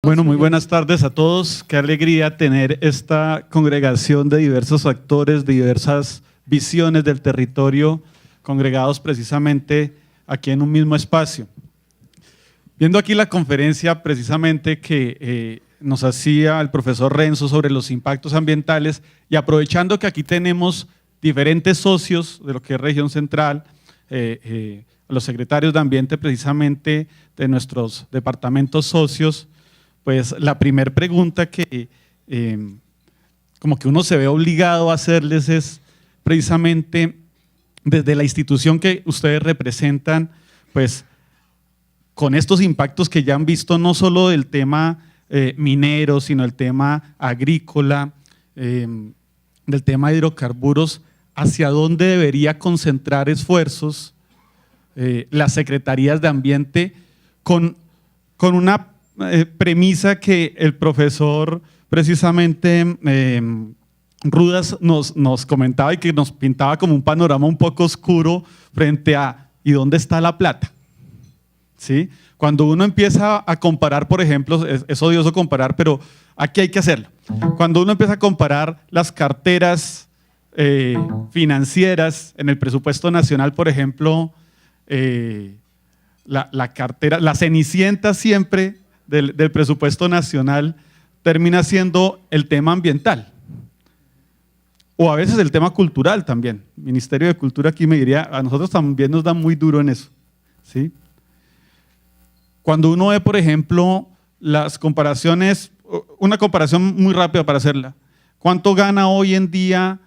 Bueno, muy buenas tardes a todos. Qué alegría tener esta congregación de diversos actores, de diversas visiones del territorio, congregados precisamente aquí en un mismo espacio. Viendo aquí la conferencia precisamente que nos hacía el profesor Renzo sobre los impactos ambientales y aprovechando que aquí tenemos diferentes socios de lo que es Región Central, los secretarios de Ambiente precisamente de nuestros departamentos socios, pues la primera pregunta que como que uno se ve obligado a hacerles es precisamente desde la institución que ustedes representan, pues con estos impactos que ya han visto no solo del tema minero, sino el tema agrícola, del tema de hidrocarburos, ¿hacia dónde debería concentrar esfuerzos las secretarías de Ambiente con una premisa que el profesor precisamente Rudas nos comentaba y que nos pintaba como un panorama un poco oscuro frente a ¿y dónde está la plata? ¿Sí? Cuando uno empieza a comparar, por ejemplo, es odioso comparar, pero aquí hay que hacerlo. Cuando uno empieza a comparar las carteras financieras en el presupuesto nacional, por ejemplo, la cartera, la cenicienta siempre del presupuesto nacional termina siendo el tema ambiental o a veces el tema cultural también. El Ministerio de Cultura aquí me diría, a nosotros también nos da muy duro en eso, ¿sí? Cuando uno ve, por ejemplo, las comparaciones, una comparación muy rápida para hacerla, ¿cuánto gana hoy en día?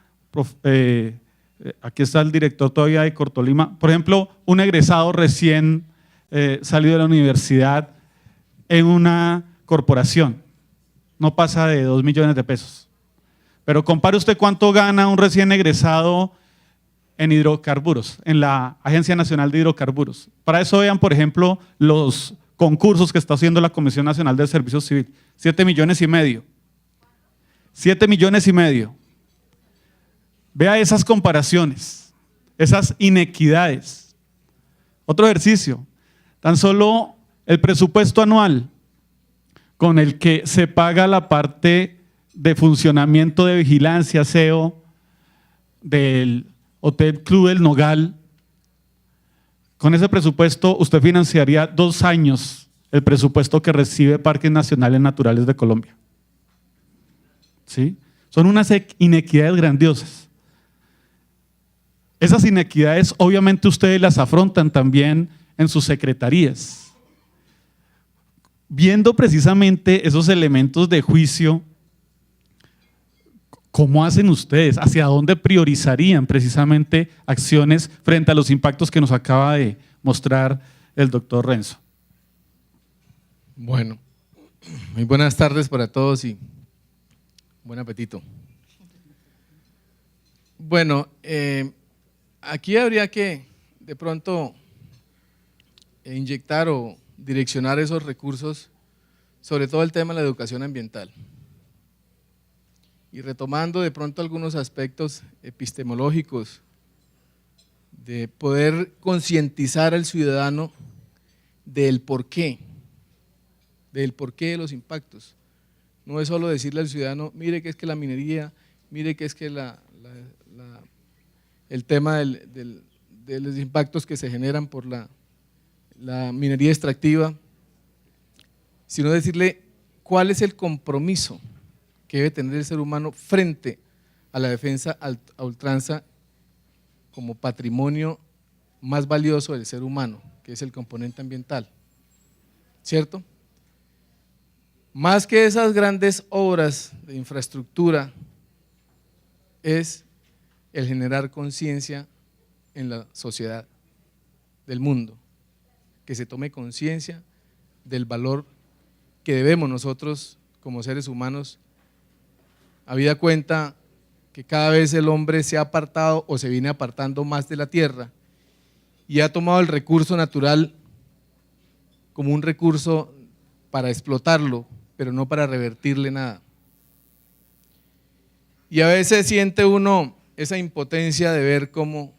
Aquí está el director todavía de Cortolima, por ejemplo, un egresado recién salido de la universidad en una corporación, no pasa de 2 millones de pesos. Pero compare usted cuánto gana un recién egresado en hidrocarburos, en la Agencia Nacional de Hidrocarburos. Para eso vean, por ejemplo, los concursos que está haciendo la Comisión Nacional del Servicio Civil. 7,5 millones. 7,5 millones. Vea esas comparaciones, esas inequidades. Otro ejercicio, tan solo el presupuesto anual con el que se paga la parte de funcionamiento de vigilancia, aseo del Hotel Club del Nogal, con ese presupuesto usted financiaría 2 años el presupuesto que recibe Parques Nacionales Naturales de Colombia. ¿Sí? Son unas inequidades grandiosas. Esas inequidades obviamente ustedes las afrontan también en sus secretarías. Viendo precisamente esos elementos de juicio, ¿cómo hacen ustedes? ¿Hacia dónde priorizarían precisamente acciones frente a los impactos que nos acaba de mostrar el doctor Renzo? Bueno, muy buenas tardes para todos y buen apetito. Bueno, aquí habría que de pronto inyectar o direccionar esos recursos, sobre todo el tema de la educación ambiental. Y retomando de pronto algunos aspectos epistemológicos, de poder concientizar al ciudadano del porqué de los impactos. No es solo decirle al ciudadano, mire que es que la minería, mire que es que el tema de los impactos que se generan por la minería extractiva, sino decirle cuál es el compromiso que debe tener el ser humano frente a la defensa a ultranza como patrimonio más valioso del ser humano, que es el componente ambiental, ¿cierto? Más que esas grandes obras de infraestructura, es el generar conciencia en la sociedad del mundo, que se tome conciencia del valor que debemos nosotros como seres humanos, habida cuenta que cada vez el hombre se ha apartado o se viene apartando más de la tierra y ha tomado el recurso natural como un recurso para explotarlo, pero no para revertirle nada. Y a veces siente uno esa impotencia de ver cómo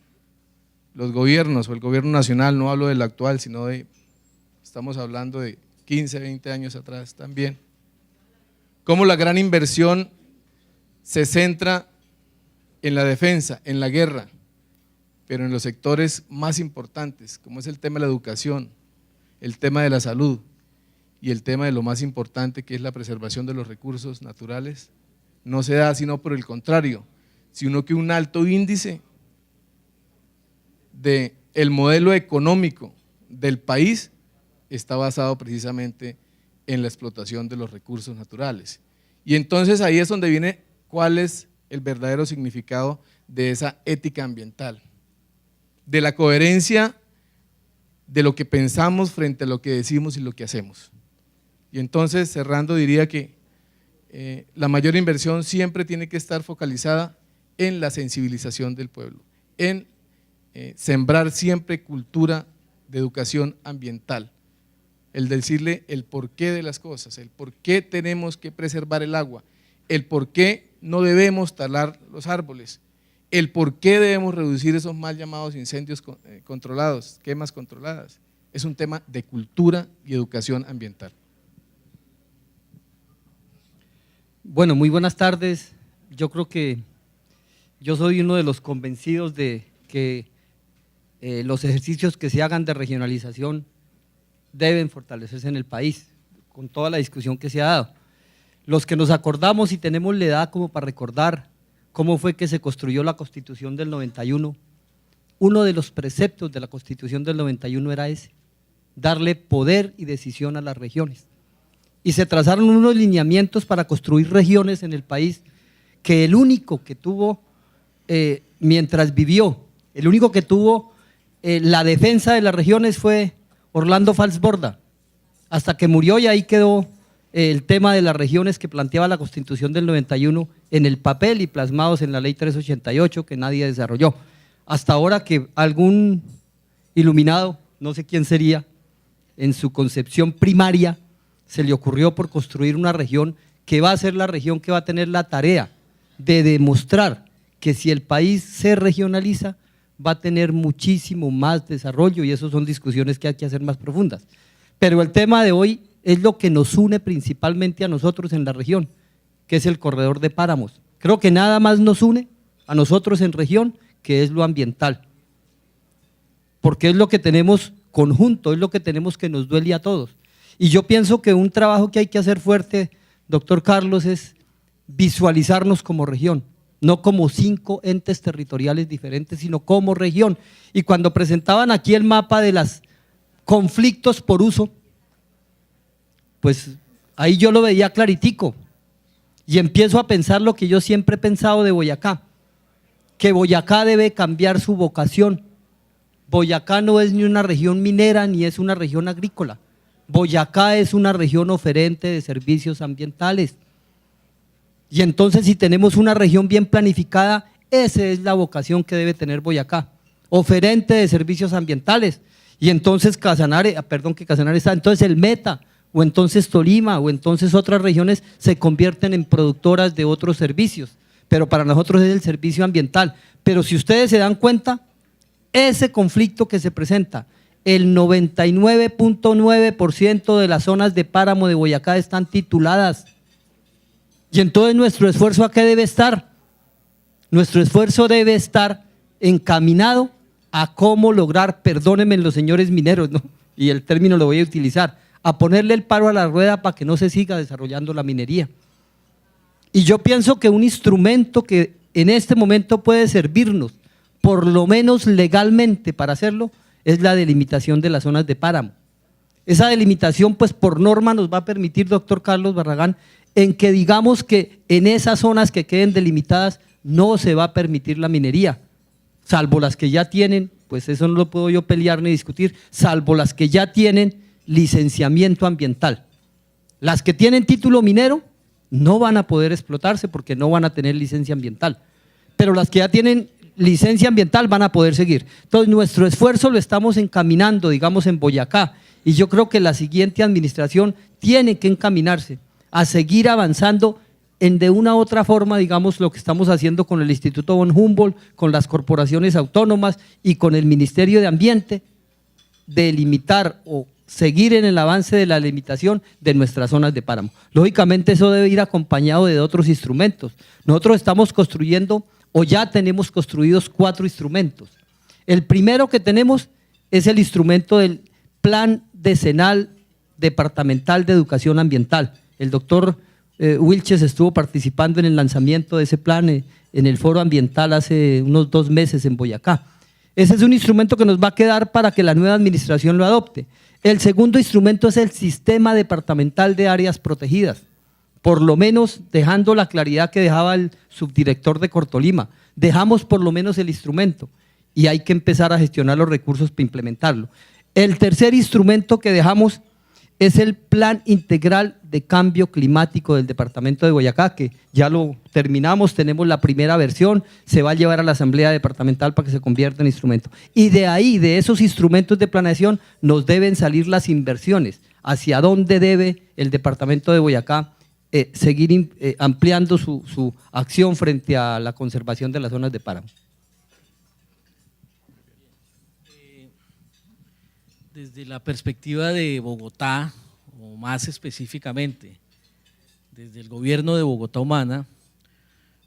los gobiernos o el gobierno nacional, no hablo del actual, sino estamos hablando de 15, 20 años atrás también, cómo la gran inversión se centra en la defensa, en la guerra, pero en los sectores más importantes, como es el tema de la educación, el tema de la salud y el tema de lo más importante, que es la preservación de los recursos naturales, no se da sino por el contrario, sino que un alto índice del modelo económico del país está basado precisamente en la explotación de los recursos naturales. Y entonces ahí es donde viene cuál es el verdadero significado de esa ética ambiental, de la coherencia de lo que pensamos frente a lo que decimos y lo que hacemos. Y entonces, cerrando, diría que la mayor inversión siempre tiene que estar focalizada en la sensibilización del pueblo, en sembrar siempre cultura de educación ambiental, el decirle el porqué de las cosas, el por qué tenemos que preservar el agua, el por qué no debemos talar los árboles, el por qué debemos reducir esos mal llamados incendios controlados, quemas controladas. Es un tema de cultura y educación ambiental. Bueno, muy buenas tardes. Yo creo que yo soy uno de los convencidos de que los ejercicios que se hagan de regionalización deben fortalecerse en el país, con toda la discusión que se ha dado. Los que nos acordamos y tenemos la edad como para recordar cómo fue que se construyó la Constitución del 91, uno de los preceptos de la Constitución del 91 era ese, darle poder y decisión a las regiones. Y se trazaron unos lineamientos para construir regiones en el país que el único que tuvo, mientras vivió, el único que tuvo la defensa de las regiones fue Orlando Falsborda, hasta que murió, y ahí quedó el tema de las regiones que planteaba la Constitución del 91 en el papel y plasmados en la Ley 388 que nadie desarrolló. Hasta ahora que algún iluminado, no sé quién sería, en su concepción primaria se le ocurrió por construir una región que va a ser la región que va a tener la tarea de demostrar que si el país se regionaliza va a tener muchísimo más desarrollo, y eso son discusiones que hay que hacer más profundas. Pero el tema de hoy es lo que nos une principalmente a nosotros en la región, que es el corredor de páramos. Creo que nada más nos une a nosotros en región que es lo ambiental, porque es lo que tenemos conjunto, es lo que tenemos que nos duele a todos. Y yo pienso que un trabajo que hay que hacer fuerte, doctor Carlos, es visualizarnos como región, no como 5 entes territoriales diferentes, sino como región. Y cuando presentaban aquí el mapa de los conflictos por uso, pues ahí yo lo veía claritico y empiezo a pensar lo que yo siempre he pensado de Boyacá, que Boyacá debe cambiar su vocación. Boyacá no es ni una región minera ni es una región agrícola. Boyacá es una región oferente de servicios ambientales. Y entonces, si tenemos una región bien planificada, esa es la vocación que debe tener Boyacá, oferente de servicios ambientales. Y entonces Casanare está, entonces el Meta, o entonces Tolima, o entonces otras regiones se convierten en productoras de otros servicios, pero para nosotros es el servicio ambiental. Pero si ustedes se dan cuenta, ese conflicto que se presenta, el 99.9% de las zonas de páramo de Boyacá están tituladas. Y entonces nuestro esfuerzo, ¿a qué debe estar? Nuestro esfuerzo debe estar encaminado a cómo lograr, perdónenme los señores mineros, ¿no?, y el término lo voy a utilizar, a ponerle el paro a la rueda para que no se siga desarrollando la minería. Y yo pienso que un instrumento que en este momento puede servirnos, por lo menos legalmente para hacerlo, es la delimitación de las zonas de páramo. Esa delimitación, pues por norma nos va a permitir, doctor Carlos Barragán, en que digamos que en esas zonas que queden delimitadas no se va a permitir la minería, salvo las que ya tienen, pues eso no lo puedo yo pelear ni discutir, salvo las que ya tienen licenciamiento ambiental. Las que tienen título minero no van a poder explotarse porque no van a tener licencia ambiental, pero las que ya tienen licencia ambiental van a poder seguir. Entonces nuestro esfuerzo lo estamos encaminando, digamos, en Boyacá, y yo creo que la siguiente administración tiene que encaminarse a seguir avanzando en de una u otra forma, digamos, lo que estamos haciendo con el Instituto von Humboldt, con las corporaciones autónomas y con el Ministerio de Ambiente, de limitar o seguir en el avance de la limitación de nuestras zonas de páramo. Lógicamente eso debe ir acompañado de otros instrumentos. Nosotros estamos construyendo o ya tenemos construidos 4 instrumentos. El primero que tenemos es el instrumento del Plan Decenal Departamental de Educación Ambiental. El doctor Wilches estuvo participando en el lanzamiento de ese plan en el foro ambiental hace unos 2 meses en Boyacá. Ese es un instrumento que nos va a quedar para que la nueva administración lo adopte. El segundo instrumento es el Sistema Departamental de Áreas Protegidas, por lo menos dejando la claridad que dejaba el subdirector de Cortolima. Dejamos por lo menos el instrumento y hay que empezar a gestionar los recursos para implementarlo. El tercer instrumento que dejamos es el Plan Integral de Cambio Climático del Departamento de Boyacá, que ya lo terminamos, tenemos la primera versión, se va a llevar a la Asamblea Departamental para que se convierta en instrumento. Y de ahí, de esos instrumentos de planeación, nos deben salir las inversiones, hacia dónde debe el Departamento de Boyacá seguir ampliando su acción frente a la conservación de las zonas de páramo. Desde la perspectiva de Bogotá, o más específicamente, desde el gobierno de Bogotá Humana,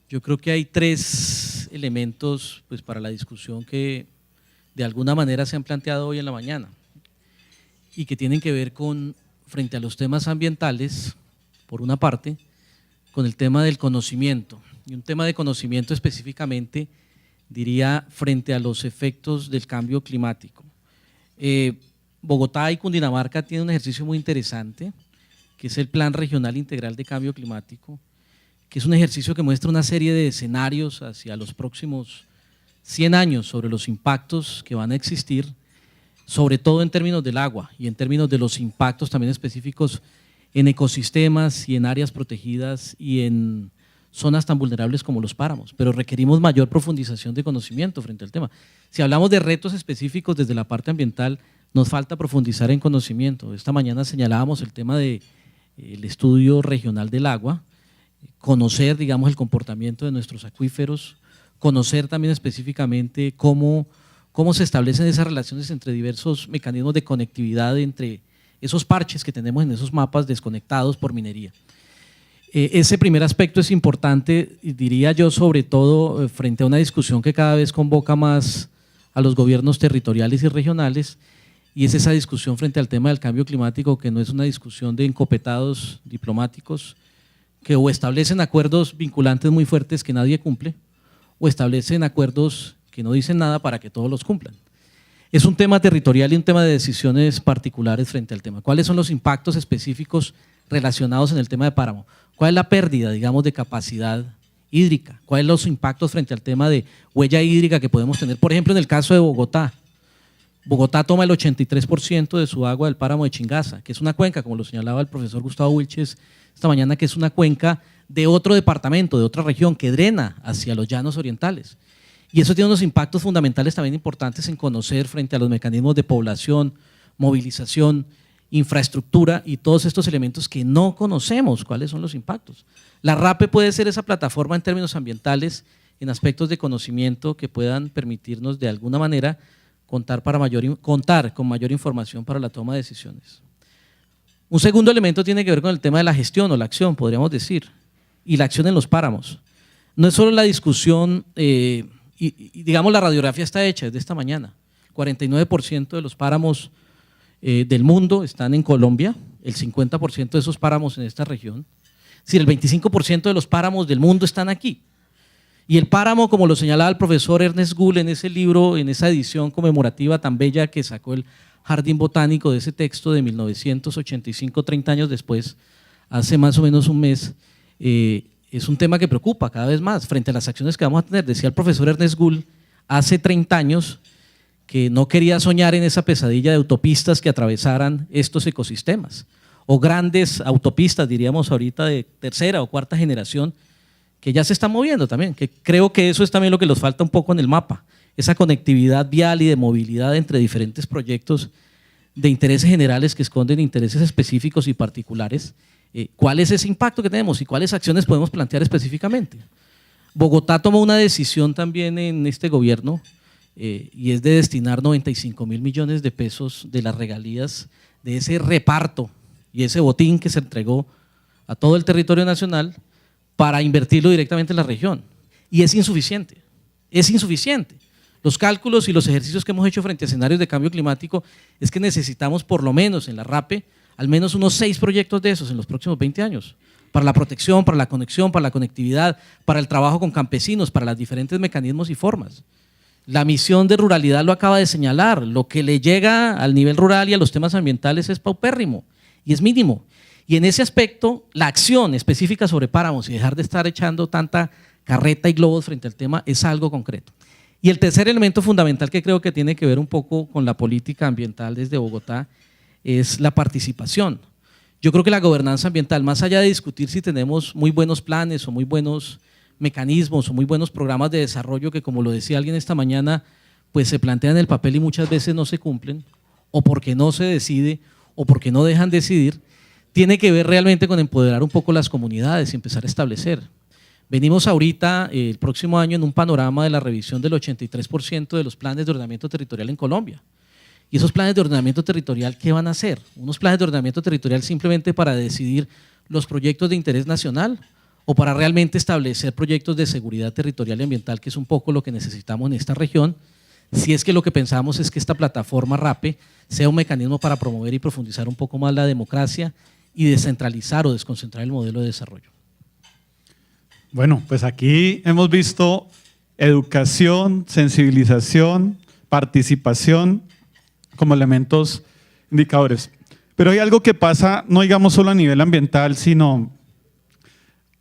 yo creo que hay 3 elementos pues, para la discusión que de alguna manera se han planteado hoy en la mañana y que tienen que ver con, frente a los temas ambientales, por una parte, con el tema del conocimiento, y un tema de conocimiento específicamente, diría, frente a los efectos del cambio climático. Bogotá y Cundinamarca tienen un ejercicio muy interesante, que es el Plan Regional Integral de Cambio Climático, que es un ejercicio que muestra una serie de escenarios hacia los próximos 100 años sobre los impactos que van a existir, sobre todo en términos del agua y en términos de los impactos también específicos en ecosistemas y en áreas protegidas y en zonas tan vulnerables como los páramos, pero requerimos mayor profundización de conocimiento frente al tema. Si hablamos de retos específicos desde la parte ambiental, nos falta profundizar en conocimiento. Esta mañana señalábamos el tema del estudio regional del agua, conocer, digamos, el comportamiento de nuestros acuíferos, conocer también específicamente cómo se establecen esas relaciones entre diversos mecanismos de conectividad entre esos parches que tenemos en esos mapas desconectados por minería. Ese primer aspecto es importante, diría yo, sobre todo frente a una discusión que cada vez convoca más a los gobiernos territoriales y regionales, y es esa discusión frente al tema del cambio climático, que no es una discusión de encopetados diplomáticos que o establecen acuerdos vinculantes muy fuertes que nadie cumple, o establecen acuerdos que no dicen nada para que todos los cumplan. Es un tema territorial y un tema de decisiones particulares frente al tema. ¿Cuáles son los impactos específicos relacionados en el tema de páramo? ¿Cuál es la pérdida, digamos, de capacidad hídrica? ¿Cuáles son los impactos frente al tema de huella hídrica que podemos tener? Por ejemplo, en el caso de Bogotá. Bogotá toma el 83% de su agua del páramo de Chingaza, que es una cuenca, como lo señalaba el profesor Gustavo Wilches esta mañana, que es una cuenca de otro departamento, de otra región, que drena hacia los llanos orientales. Y eso tiene unos impactos fundamentales también importantes en conocer frente a los mecanismos de población, movilización, infraestructura y todos estos elementos que no conocemos cuáles son los impactos. La RAPE puede ser esa plataforma en términos ambientales, en aspectos de conocimiento que puedan permitirnos de alguna manera contar con mayor información para la toma de decisiones. Un segundo elemento tiene que ver con el tema de la gestión o la acción, podríamos decir, y la acción en los páramos. No es solo la discusión, y digamos la radiografía está hecha desde esta mañana. 49% de los páramos del mundo están en Colombia, el 50% de esos páramos en esta región, es decir, el 25% de los páramos del mundo están aquí. Y el páramo, como lo señalaba el profesor Ernest Gould en ese libro, en esa edición conmemorativa tan bella que sacó el Jardín Botánico de ese texto de 1985, 30 años después, hace más o menos un mes, es un tema que preocupa cada vez más frente a las acciones que vamos a tener. Decía el profesor Ernest Gould hace 30 años que no quería soñar en esa pesadilla de autopistas que atravesaran estos ecosistemas, o grandes autopistas, diríamos ahorita, de tercera o cuarta generación, que ya se están moviendo también, que creo que eso es también lo que nos falta un poco en el mapa, esa conectividad vial y de movilidad entre diferentes proyectos de intereses generales que esconden intereses específicos y particulares. ¿Cuál es ese impacto que tenemos y cuáles acciones podemos plantear específicamente? Bogotá tomó una decisión también en este gobierno y es de destinar 95.000 millones de pesos de las regalías de ese reparto y ese botín que se entregó a todo el territorio nacional para invertirlo directamente en la región. Y es insuficiente, es insuficiente. Los cálculos y los ejercicios que hemos hecho frente a escenarios de cambio climático es que necesitamos por lo menos en la RAPE al menos unos 6 proyectos de esos en los próximos 20 años, para la protección, para la conexión, para la conectividad, para el trabajo con campesinos, para los diferentes mecanismos y formas. La misión de ruralidad lo acaba de señalar, lo que le llega al nivel rural y a los temas ambientales es paupérrimo y es mínimo. Y en ese aspecto, la acción específica sobre páramos y dejar de estar echando tanta carreta y globos frente al tema es algo concreto. Y el tercer elemento fundamental que creo que tiene que ver un poco con la política ambiental desde Bogotá es la participación. Yo creo que la gobernanza ambiental, más allá de discutir si tenemos muy buenos planes o muy buenos mecanismos o muy buenos programas de desarrollo que, como lo decía alguien esta mañana, pues se plantean en el papel y muchas veces no se cumplen, o porque no se decide, o porque no dejan decidir, tiene que ver realmente con empoderar un poco las comunidades y empezar a establecer. Venimos ahorita, el próximo año, en un panorama de la revisión del 83% de los planes de ordenamiento territorial en Colombia. ¿Y esos planes de ordenamiento territorial qué van a hacer? ¿Unos planes de ordenamiento territorial simplemente para decidir los proyectos de interés nacional o para realmente establecer proyectos de seguridad territorial y ambiental, que es un poco lo que necesitamos en esta región? Si es que lo que pensamos es que esta plataforma RAPE sea un mecanismo para promover y profundizar un poco más la democracia y descentralizar o desconcentrar el modelo de desarrollo. Bueno, pues aquí hemos visto educación, sensibilización, participación como elementos indicadores. Pero hay algo que pasa, no digamos solo a nivel ambiental, sino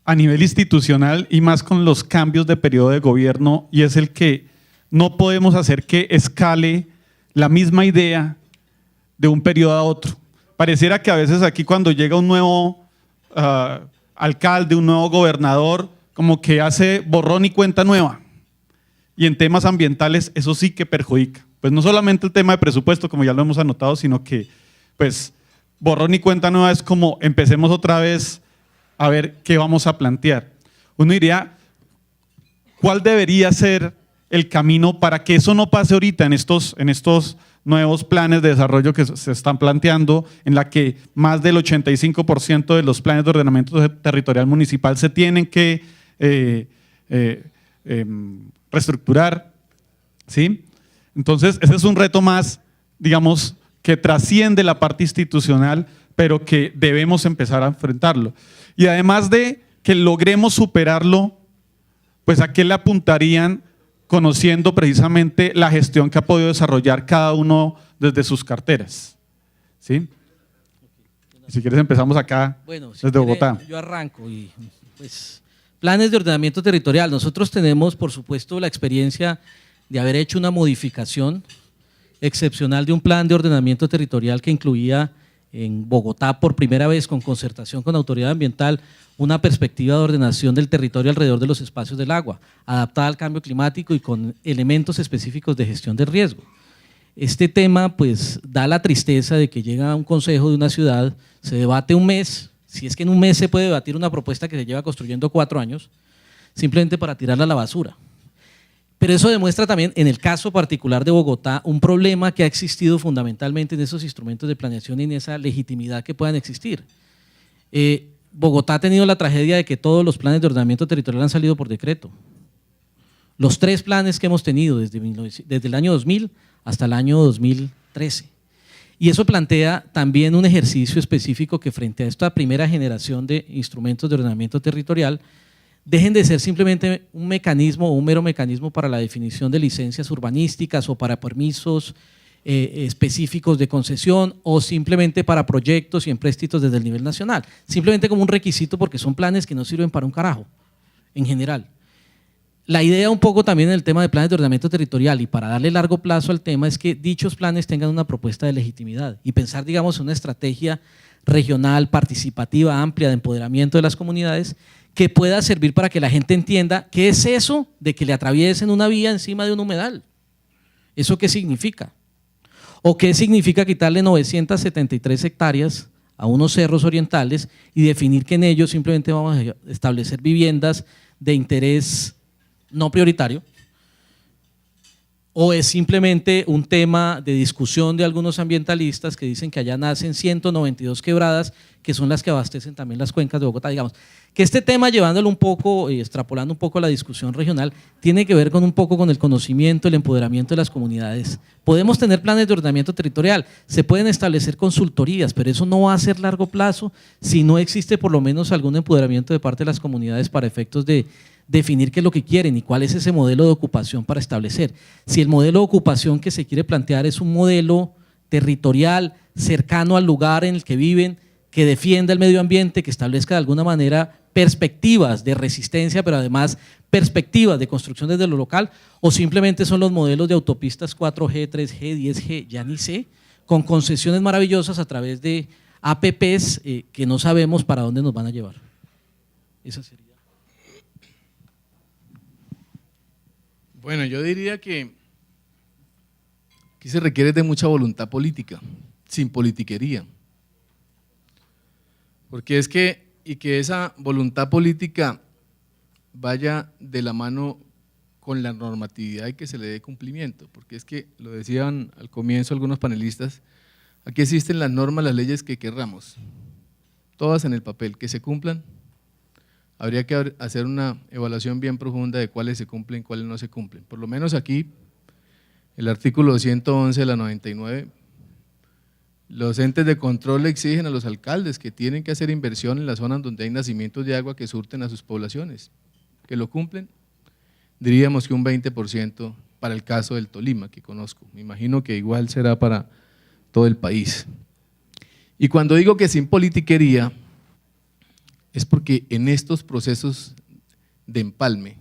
a nivel institucional y más con los cambios de periodo de gobierno, y es el que no podemos hacer que escale la misma idea de un periodo a otro. Pareciera que a veces aquí cuando llega un nuevo alcalde, un nuevo gobernador, como que hace borrón y cuenta nueva. Y en temas ambientales eso sí que perjudica. Pues no solamente el tema de presupuesto, como ya lo hemos anotado, sino que pues borrón y cuenta nueva es como empecemos otra vez a ver qué vamos a plantear. Uno diría, ¿cuál debería ser el camino para que eso no pase ahorita en estos nuevos planes de desarrollo que se están planteando, en la que más del 85% de los planes de ordenamiento territorial municipal se tienen que reestructurar, ¿sí? Entonces, ese es un reto más, digamos, que trasciende la parte institucional, pero que debemos empezar a enfrentarlo. Y además de que logremos superarlo, pues ¿a qué le apuntarían conociendo precisamente la gestión que ha podido desarrollar cada uno desde sus carteras? ¿Sí? Si quieres empezamos acá, bueno, desde Bogotá. Yo arranco y pues planes de ordenamiento territorial. Nosotros tenemos, por supuesto, la experiencia de haber hecho una modificación excepcional de un plan de ordenamiento territorial que incluía en Bogotá por primera vez con concertación con autoridad ambiental una perspectiva de ordenación del territorio alrededor de los espacios del agua, adaptada al cambio climático y con elementos específicos de gestión de riesgo. Este tema pues da la tristeza de que llega a un consejo de una ciudad, se debate un mes, si es que en un mes se puede debatir una propuesta que se lleva construyendo 4 años, simplemente para tirarla a la basura. Pero eso demuestra también, en el caso particular de Bogotá, un problema que ha existido fundamentalmente en esos instrumentos de planeación y en esa legitimidad que puedan existir. Bogotá ha tenido la tragedia de que todos los planes de ordenamiento territorial han salido por decreto. Los 3 planes que hemos tenido desde el año 2000 hasta el año 2013. Y eso plantea también un ejercicio específico que frente a esta primera generación de instrumentos de ordenamiento territorial dejen de ser simplemente un mecanismo o un mero mecanismo para la definición de licencias urbanísticas o para permisos específicos de concesión o simplemente para proyectos y empréstitos desde el nivel nacional, simplemente como un requisito porque son planes que no sirven para un carajo en general. La idea un poco también en el tema de planes de ordenamiento territorial y para darle largo plazo al tema es que dichos planes tengan una propuesta de legitimidad y pensar, digamos, en una estrategia regional, participativa, amplia de empoderamiento de las comunidades que pueda servir para que la gente entienda qué es eso de que le atraviesen una vía encima de un humedal. ¿Eso qué significa? ¿O qué significa quitarle 973 hectáreas a unos cerros orientales y definir que en ellos simplemente vamos a establecer viviendas de interés no prioritario ¿O es simplemente un tema de discusión de algunos ambientalistas que dicen que allá nacen 192 quebradas, que son las que abastecen también las cuencas de Bogotá? Digamos que este tema, llevándolo un poco y extrapolando un poco a la discusión regional, tiene que ver con un poco con el conocimiento, el empoderamiento de las comunidades. Podemos tener planes de ordenamiento territorial, se pueden establecer consultorías, pero eso no va a ser largo plazo si no existe por lo menos algún empoderamiento de parte de las comunidades para efectos de definir qué es lo que quieren y cuál es ese modelo de ocupación para establecer. Si el modelo de ocupación que se quiere plantear es un modelo territorial, cercano al lugar en el que viven, que defienda el medio ambiente, que establezca de alguna manera perspectivas de resistencia, pero además perspectivas de construcción desde lo local, o simplemente son los modelos de autopistas 4G, 3G, 10G, ya ni sé, con concesiones maravillosas a través de APPs que no sabemos para dónde nos van a llevar. Esa sería. Bueno, yo diría que aquí se requiere de mucha voluntad política, sin politiquería. Porque es que, y que esa voluntad política vaya de la mano con la normatividad y que se le dé cumplimiento. Porque es que, lo decían al comienzo algunos panelistas, aquí existen las normas, las leyes que querramos, todas en el papel, que se cumplan. Habría que hacer una evaluación bien profunda de cuáles se cumplen, cuáles no se cumplen. Por lo menos aquí, el artículo 111 de la 99, los entes de control le exigen a los alcaldes que tienen que hacer inversión en las zonas donde hay nacimientos de agua que surten a sus poblaciones. ¿Que lo cumplen? Diríamos que un 20% para el caso del Tolima, que conozco. Me imagino que igual será para todo el país. Y cuando digo que sin politiquería, es porque en estos procesos de empalme,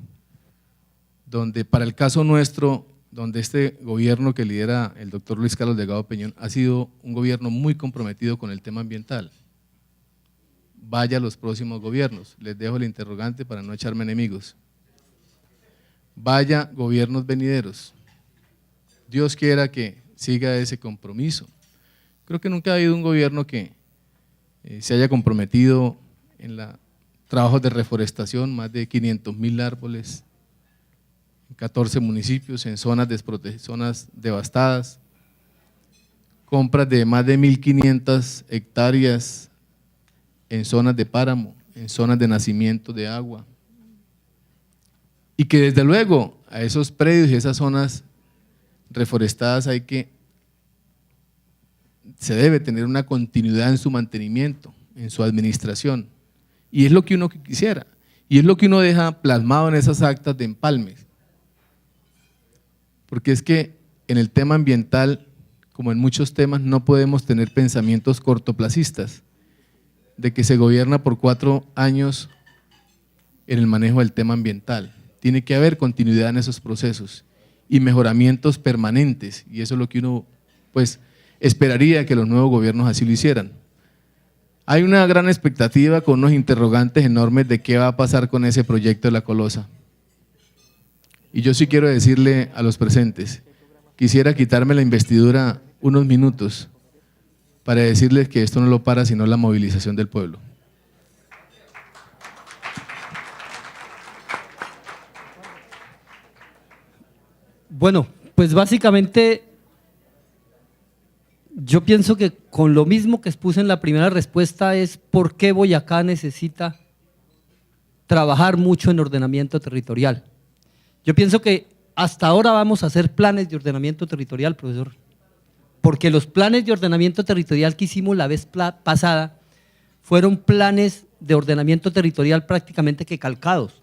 donde para el caso nuestro, donde este gobierno que lidera el doctor Luis Carlos Delgado Peñón ha sido un gobierno muy comprometido con el tema ambiental. Vaya a los próximos gobiernos, les dejo el interrogante para no echarme enemigos. Vaya gobiernos venideros, Dios quiera que siga ese compromiso. Creo que nunca ha habido un gobierno que se haya comprometido en trabajos de reforestación, más de 500.000 árboles, en 14 municipios, en zonas devastadas, compras de más de 1.500 hectáreas en zonas de páramo, en zonas de nacimiento de agua, y que desde luego a esos predios y esas zonas reforestadas se debe tener una continuidad en su mantenimiento, en su administración. Y es lo que uno quisiera, y es lo que uno deja plasmado en esas actas de empalmes. Porque es que en el tema ambiental, como en muchos temas, no podemos tener pensamientos cortoplacistas, de que se gobierna por 4 años en el manejo del tema ambiental. Tiene que haber continuidad en esos procesos y mejoramientos permanentes, y eso es lo que uno pues esperaría que los nuevos gobiernos así lo hicieran. Hay una gran expectativa con unos interrogantes enormes de qué va a pasar con ese proyecto de la Colosa. Y yo sí quiero decirle a los presentes, quisiera quitarme la investidura unos minutos para decirles que esto no lo para sino la movilización del pueblo. Bueno, pues básicamente yo pienso que con lo mismo que expuse en la primera respuesta es por qué Boyacá necesita trabajar mucho en ordenamiento territorial. Yo pienso que hasta ahora vamos a hacer planes de ordenamiento territorial, profesor, porque los planes de ordenamiento territorial que hicimos la vez pasada fueron planes de ordenamiento territorial prácticamente que calcados.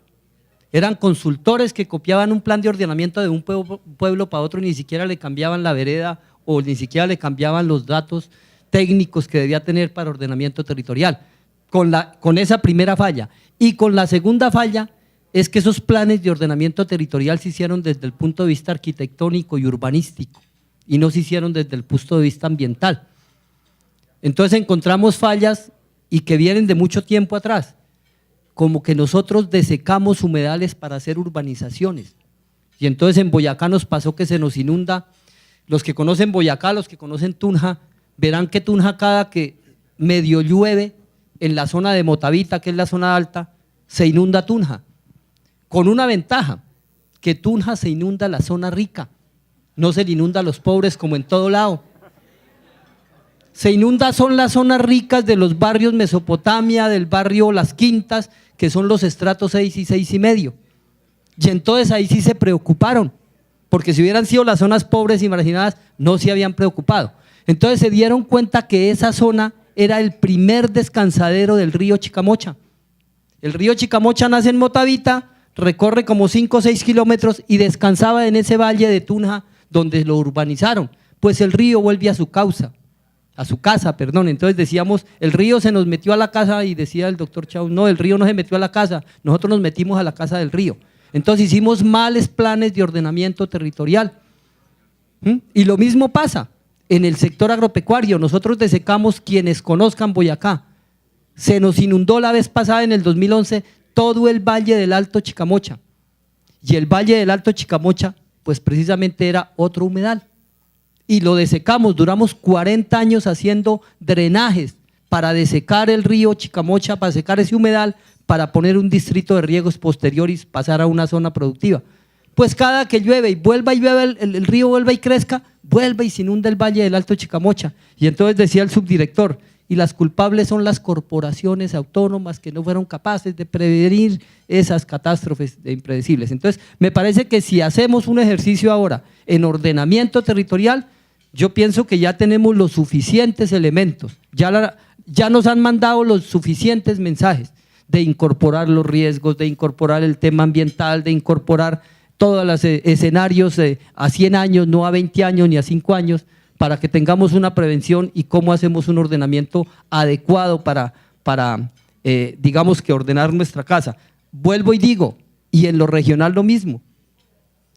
Eran consultores que copiaban un plan de ordenamiento de un pueblo para otro y ni siquiera le cambiaban la vereda o ni siquiera le cambiaban los datos técnicos que debía tener para ordenamiento territorial, con esa primera falla. Y con la segunda falla es que esos planes de ordenamiento territorial se hicieron desde el punto de vista arquitectónico y urbanístico y no se hicieron desde el punto de vista ambiental. Entonces encontramos fallas y que vienen de mucho tiempo atrás, como que nosotros desecamos humedales para hacer urbanizaciones. Y entonces en Boyacá nos pasó que se nos inunda. Los que conocen Boyacá, los que conocen Tunja, verán que Tunja cada que medio llueve en la zona de Motavita, que es la zona alta, se inunda Tunja, con una ventaja, que Tunja se inunda la zona rica, no se le inunda a los pobres como en todo lado. Se inunda son las zonas ricas de los barrios Mesopotamia, del barrio Las Quintas, que son los estratos 6 y 6,5. Y entonces ahí sí se preocuparon, porque si hubieran sido las zonas pobres y marginadas, no se habían preocupado. Entonces se dieron cuenta que esa zona era el primer descansadero del río Chicamocha. El río Chicamocha nace en Motavita, recorre como 5 o 6 kilómetros y descansaba en ese valle de Tunja donde lo urbanizaron. Pues el río vuelve a su casa. Entonces decíamos, el río se nos metió a la casa y decía el doctor Chau, no, el río no se metió a la casa, nosotros nos metimos a la casa del río. Entonces hicimos males planes de ordenamiento territorial. Y lo mismo pasa en el sector agropecuario. Nosotros desecamos, quienes conozcan Boyacá, se nos inundó la vez pasada en el 2011 todo el valle del Alto Chicamocha. Y el valle del Alto Chicamocha, pues precisamente era otro humedal. Y lo desecamos, duramos 40 años haciendo drenajes para desecar el río Chicamocha, para secar ese humedal, para poner un distrito de riegos posteriores, pasar a una zona productiva. Pues cada que llueve y vuelva y llueve el río vuelva y crezca, vuelve y se inunda el valle del Alto Chicamocha. Y entonces decía el subdirector, y las culpables son las corporaciones autónomas que no fueron capaces de prevenir esas catástrofes impredecibles. Entonces, me parece que si hacemos un ejercicio ahora en ordenamiento territorial, yo pienso que ya tenemos los suficientes elementos, ya nos han mandado los suficientes mensajes de incorporar los riesgos, de incorporar el tema ambiental, de incorporar todos los escenarios a 100 años, no a 20 años ni a 5 años, para que tengamos una prevención y cómo hacemos un ordenamiento adecuado para digamos que ordenar nuestra casa. Vuelvo y digo, y en lo regional lo mismo.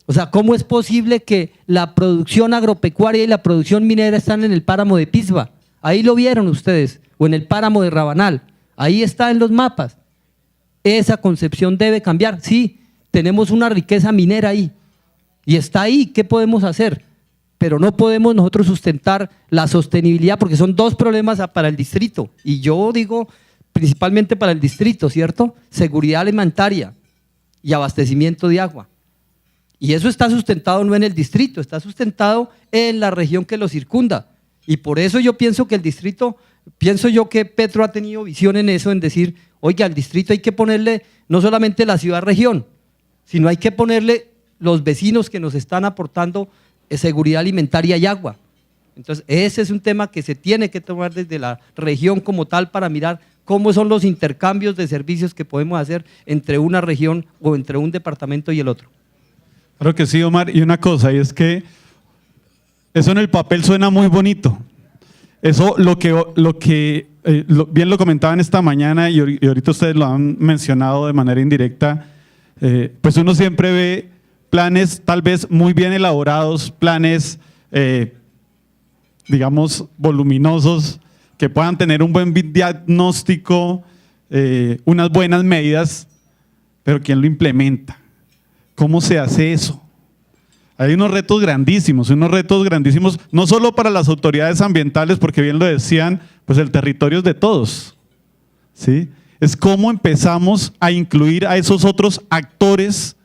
O sea, ¿cómo es posible que la producción agropecuaria y la producción minera están en el páramo de Pisba? Ahí lo vieron ustedes, o en el páramo de Rabanal, ahí está en los mapas. Esa concepción debe cambiar. Sí, tenemos una riqueza minera ahí, y está ahí, ¿qué podemos hacer? Pero no podemos nosotros sustentar la sostenibilidad, porque son dos problemas para el distrito, y yo digo principalmente para el distrito, ¿cierto? Seguridad alimentaria y abastecimiento de agua. Y eso está sustentado no en el distrito, está sustentado en la región que lo circunda. Y por eso yo pienso que el distrito, pienso yo que Petro ha tenido visión en eso, en decir, oiga, al distrito hay que ponerle no solamente la ciudad-región, sino hay que ponerle los vecinos que nos están aportando seguridad alimentaria y agua. Entonces, ese es un tema que se tiene que tomar desde la región como tal para mirar cómo son los intercambios de servicios que podemos hacer entre una región o entre un departamento y el otro. Claro que sí, Omar. Y una cosa, y es que eso en el papel suena muy bonito. Eso bien lo comentaban esta mañana y ahorita ustedes lo han mencionado de manera indirecta, pues uno siempre ve planes tal vez muy bien elaborados, planes, digamos, voluminosos, que puedan tener un buen diagnóstico, unas buenas medidas, pero ¿quién lo implementa? ¿Cómo se hace eso? Hay unos retos grandísimos, no solo para las autoridades ambientales, porque bien lo decían, pues el territorio es de todos, ¿sí? Es cómo empezamos a incluir a esos otros actores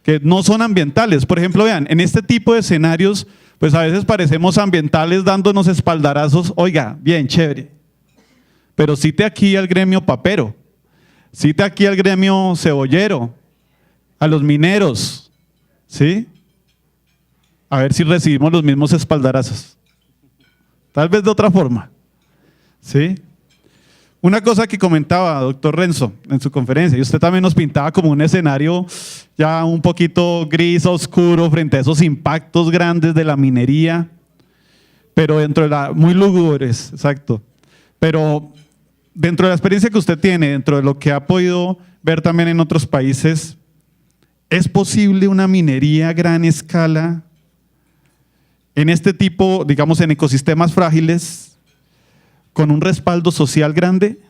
que no son ambientales. Por ejemplo, vean, en este tipo de escenarios, pues a veces parecemos ambientales dándonos espaldarazos, oiga, bien, chévere, pero cite aquí al gremio papero, cite aquí al gremio cebollero, a los mineros, ¿sí? A ver si recibimos los mismos espaldarazos. Tal vez de otra forma, ¿sí? Una cosa que comentaba doctor Renzo en su conferencia, y usted también nos pintaba como un escenario ya un poquito gris, oscuro, frente a esos impactos grandes de la minería, pero dentro de muy lúgubres, exacto. Pero dentro de la experiencia que usted tiene, dentro de lo que ha podido ver también en otros países, ¿es posible una minería a gran escala en este tipo, digamos, en ecosistemas frágiles, con un respaldo social grande?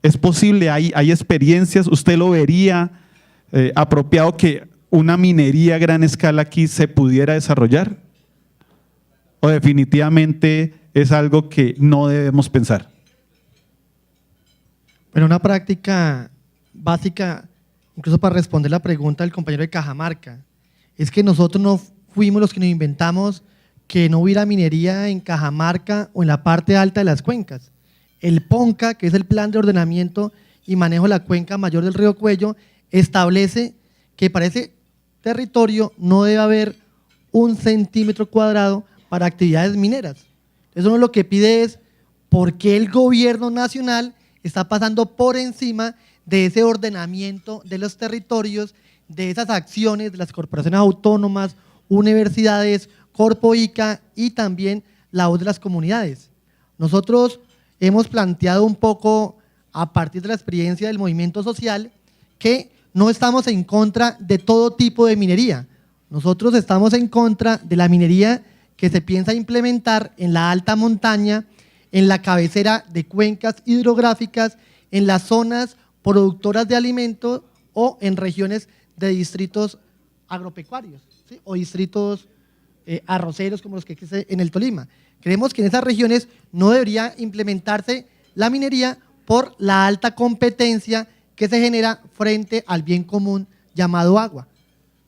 ¿Es posible? ¿Hay experiencias? ¿Usted lo vería apropiado que una minería a gran escala aquí se pudiera desarrollar? ¿O definitivamente es algo que no debemos pensar? Bueno, una práctica básica, incluso para responder la pregunta del compañero de Cajamarca, es que nosotros no fuimos los que nos inventamos que no hubiera minería en Cajamarca o en la parte alta de las cuencas. El PONCA, que es el Plan de Ordenamiento y Manejo de la Cuenca Mayor del Río Cuello, establece que para ese territorio no debe haber 1 centímetro cuadrado para actividades mineras. Entonces uno lo que pide es por qué el gobierno nacional está pasando por encima de ese ordenamiento de los territorios, de esas acciones de las corporaciones autónomas, universidades, Corpo ICA y también la voz de las comunidades. Nosotros hemos planteado un poco, a partir de la experiencia del movimiento social, que no estamos en contra de todo tipo de minería. Nosotros estamos en contra de la minería que se piensa implementar en la alta montaña, en la cabecera de cuencas hidrográficas, en las zonas productoras de alimentos o en regiones de distritos agropecuarios, ¿sí? O distritos arroceros como los que existen en el Tolima. Creemos que en esas regiones no debería implementarse la minería por la alta competencia que se genera frente al bien común llamado agua.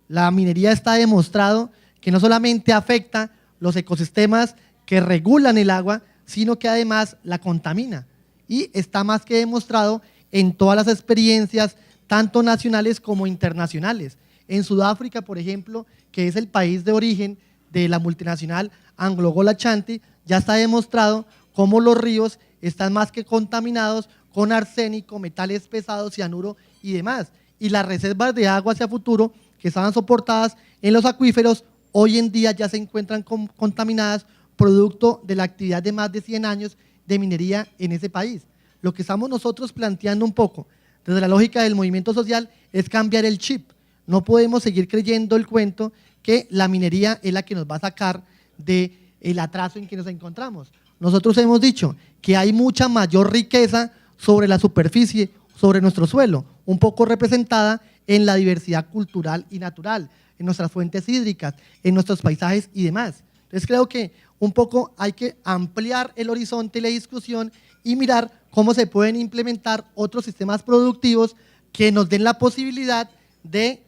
La minería está demostrado que no solamente afecta los ecosistemas que regulan el agua, sino que además la contamina. Y está más que demostrado en todas las experiencias, tanto nacionales como internacionales. En Sudáfrica, por ejemplo, que es el país de origen de la multinacional AngloGold Ashanti, ya está demostrado cómo los ríos están más que contaminados con arsénico, metales pesados, cianuro y demás. Y las reservas de agua hacia futuro que estaban soportadas en los acuíferos, hoy en día ya se encuentran contaminadas producto de la actividad de más de 100 años de minería en ese país. Lo que estamos nosotros planteando un poco, desde la lógica del movimiento social, es cambiar el chip. No podemos seguir creyendo el cuento que la minería es la que nos va a sacar del atraso en que nos encontramos. Nosotros hemos dicho que hay mucha mayor riqueza sobre la superficie, sobre nuestro suelo, un poco representada en la diversidad cultural y natural, en nuestras fuentes hídricas, en nuestros paisajes y demás. Entonces creo que un poco hay que ampliar el horizonte y la discusión y mirar cómo se pueden implementar otros sistemas productivos que nos den la posibilidad de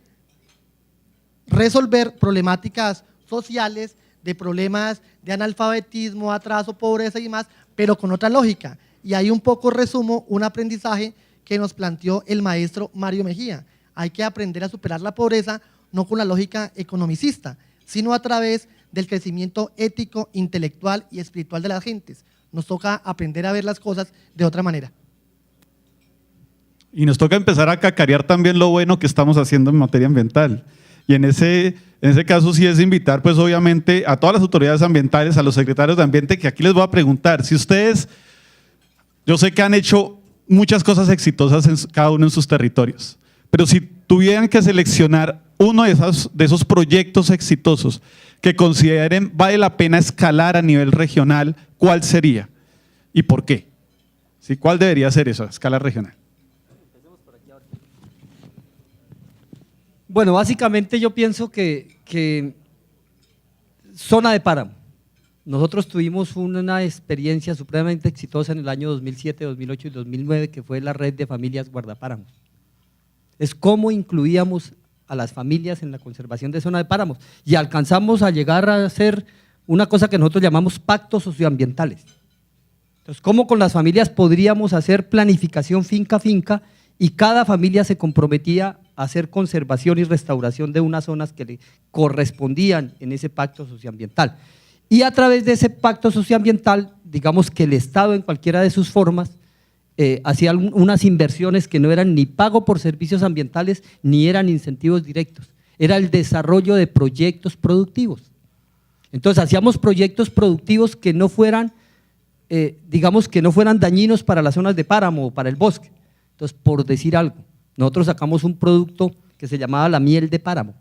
resolver problemáticas sociales, de problemas de analfabetismo, atraso, pobreza y demás, pero con otra lógica. Y ahí un poco resumo un aprendizaje que nos planteó el maestro Mario Mejía. Hay que aprender a superar la pobreza no con la lógica economicista, sino a través del crecimiento ético, intelectual y espiritual de las gentes. Nos toca aprender a ver las cosas de otra manera. Y nos toca empezar a cacarear también lo bueno que estamos haciendo en materia ambiental. Y en ese caso sí es invitar, pues obviamente, a todas las autoridades ambientales, a los secretarios de ambiente, que aquí les voy a preguntar, si ustedes, yo sé que han hecho muchas cosas exitosas cada uno en sus territorios, pero si tuvieran que seleccionar uno de esos proyectos exitosos que consideren vale la pena escalar a nivel regional, ¿cuál sería? ¿Y por qué? ¿Sí? ¿Cuál debería ser esa escala regional? Bueno, básicamente yo pienso que zona de páramo. Nosotros tuvimos una experiencia supremamente exitosa en el año 2007, 2008 y 2009, que fue la red de familias guardapáramos. Es cómo incluíamos a las familias en la conservación de zona de páramos y alcanzamos a llegar a hacer una cosa que nosotros llamamos pactos socioambientales. Entonces, cómo con las familias podríamos hacer planificación finca a finca y cada familia se comprometía a hacer conservación y restauración de unas zonas que le correspondían en ese pacto socioambiental. Y a través de ese pacto socioambiental, digamos que el Estado en cualquiera de sus formas hacía unas inversiones que no eran ni pago por servicios ambientales ni eran incentivos directos, era el desarrollo de proyectos productivos. Entonces hacíamos proyectos productivos que no fueran, digamos que no fueran dañinos para las zonas de páramo o para el bosque. Entonces, por decir algo, nosotros sacamos un producto que se llamaba la miel de páramo.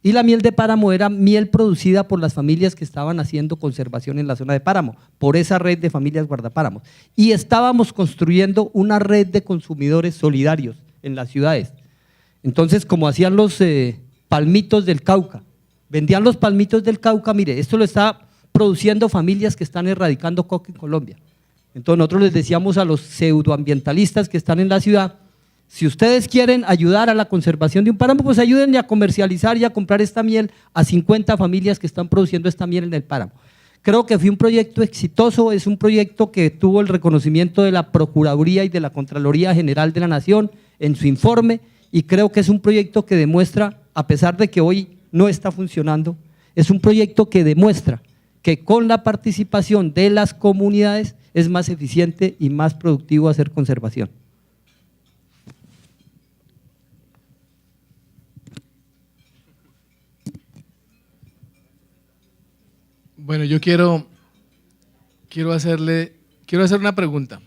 Y la miel de páramo era miel producida por las familias que estaban haciendo conservación en la zona de páramo, por esa red de familias guardapáramos. Y estábamos construyendo una red de consumidores solidarios en las ciudades. Entonces, como hacían los palmitos del Cauca, vendían los palmitos del Cauca, mire, esto lo está produciendo familias que están erradicando coca en Colombia. Entonces nosotros les decíamos a los pseudoambientalistas que están en la ciudad, Si ustedes quieren ayudar a la conservación de un páramo, pues ayúdenle a comercializar y a comprar esta miel a 50 familias que están produciendo esta miel en el páramo. Creo que fue un proyecto exitoso, es un proyecto que tuvo el reconocimiento de la Procuraduría y de la Contraloría General de la Nación en su informe, y creo que es un proyecto que demuestra, a pesar de que hoy no está funcionando, es un proyecto que demuestra que con la participación de las comunidades es más eficiente y más productivo hacer conservación. Bueno, yo quiero hacer una pregunta.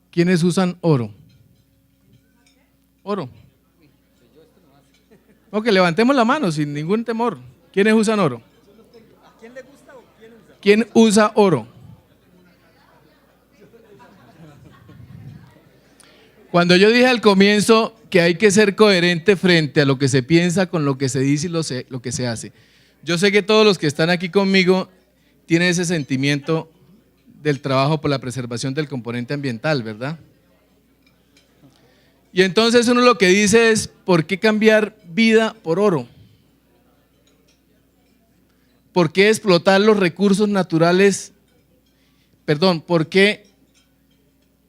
¿Quiénes usan oro? Oro. Ok, levantemos la mano sin ningún temor. ¿Quiénes usan oro? ¿A quién le gusta o quién usa? ¿Quién usa oro? Cuando yo dije al comienzo que hay que ser coherente frente a lo que se piensa con lo que se dice y lo que se hace. Yo sé que todos los que están aquí conmigo tienen ese sentimiento del trabajo por la preservación del componente ambiental, ¿verdad? Y entonces uno lo que dice es, ¿por qué cambiar vida por oro? ¿Por qué explotar los recursos naturales? Perdón, ¿por qué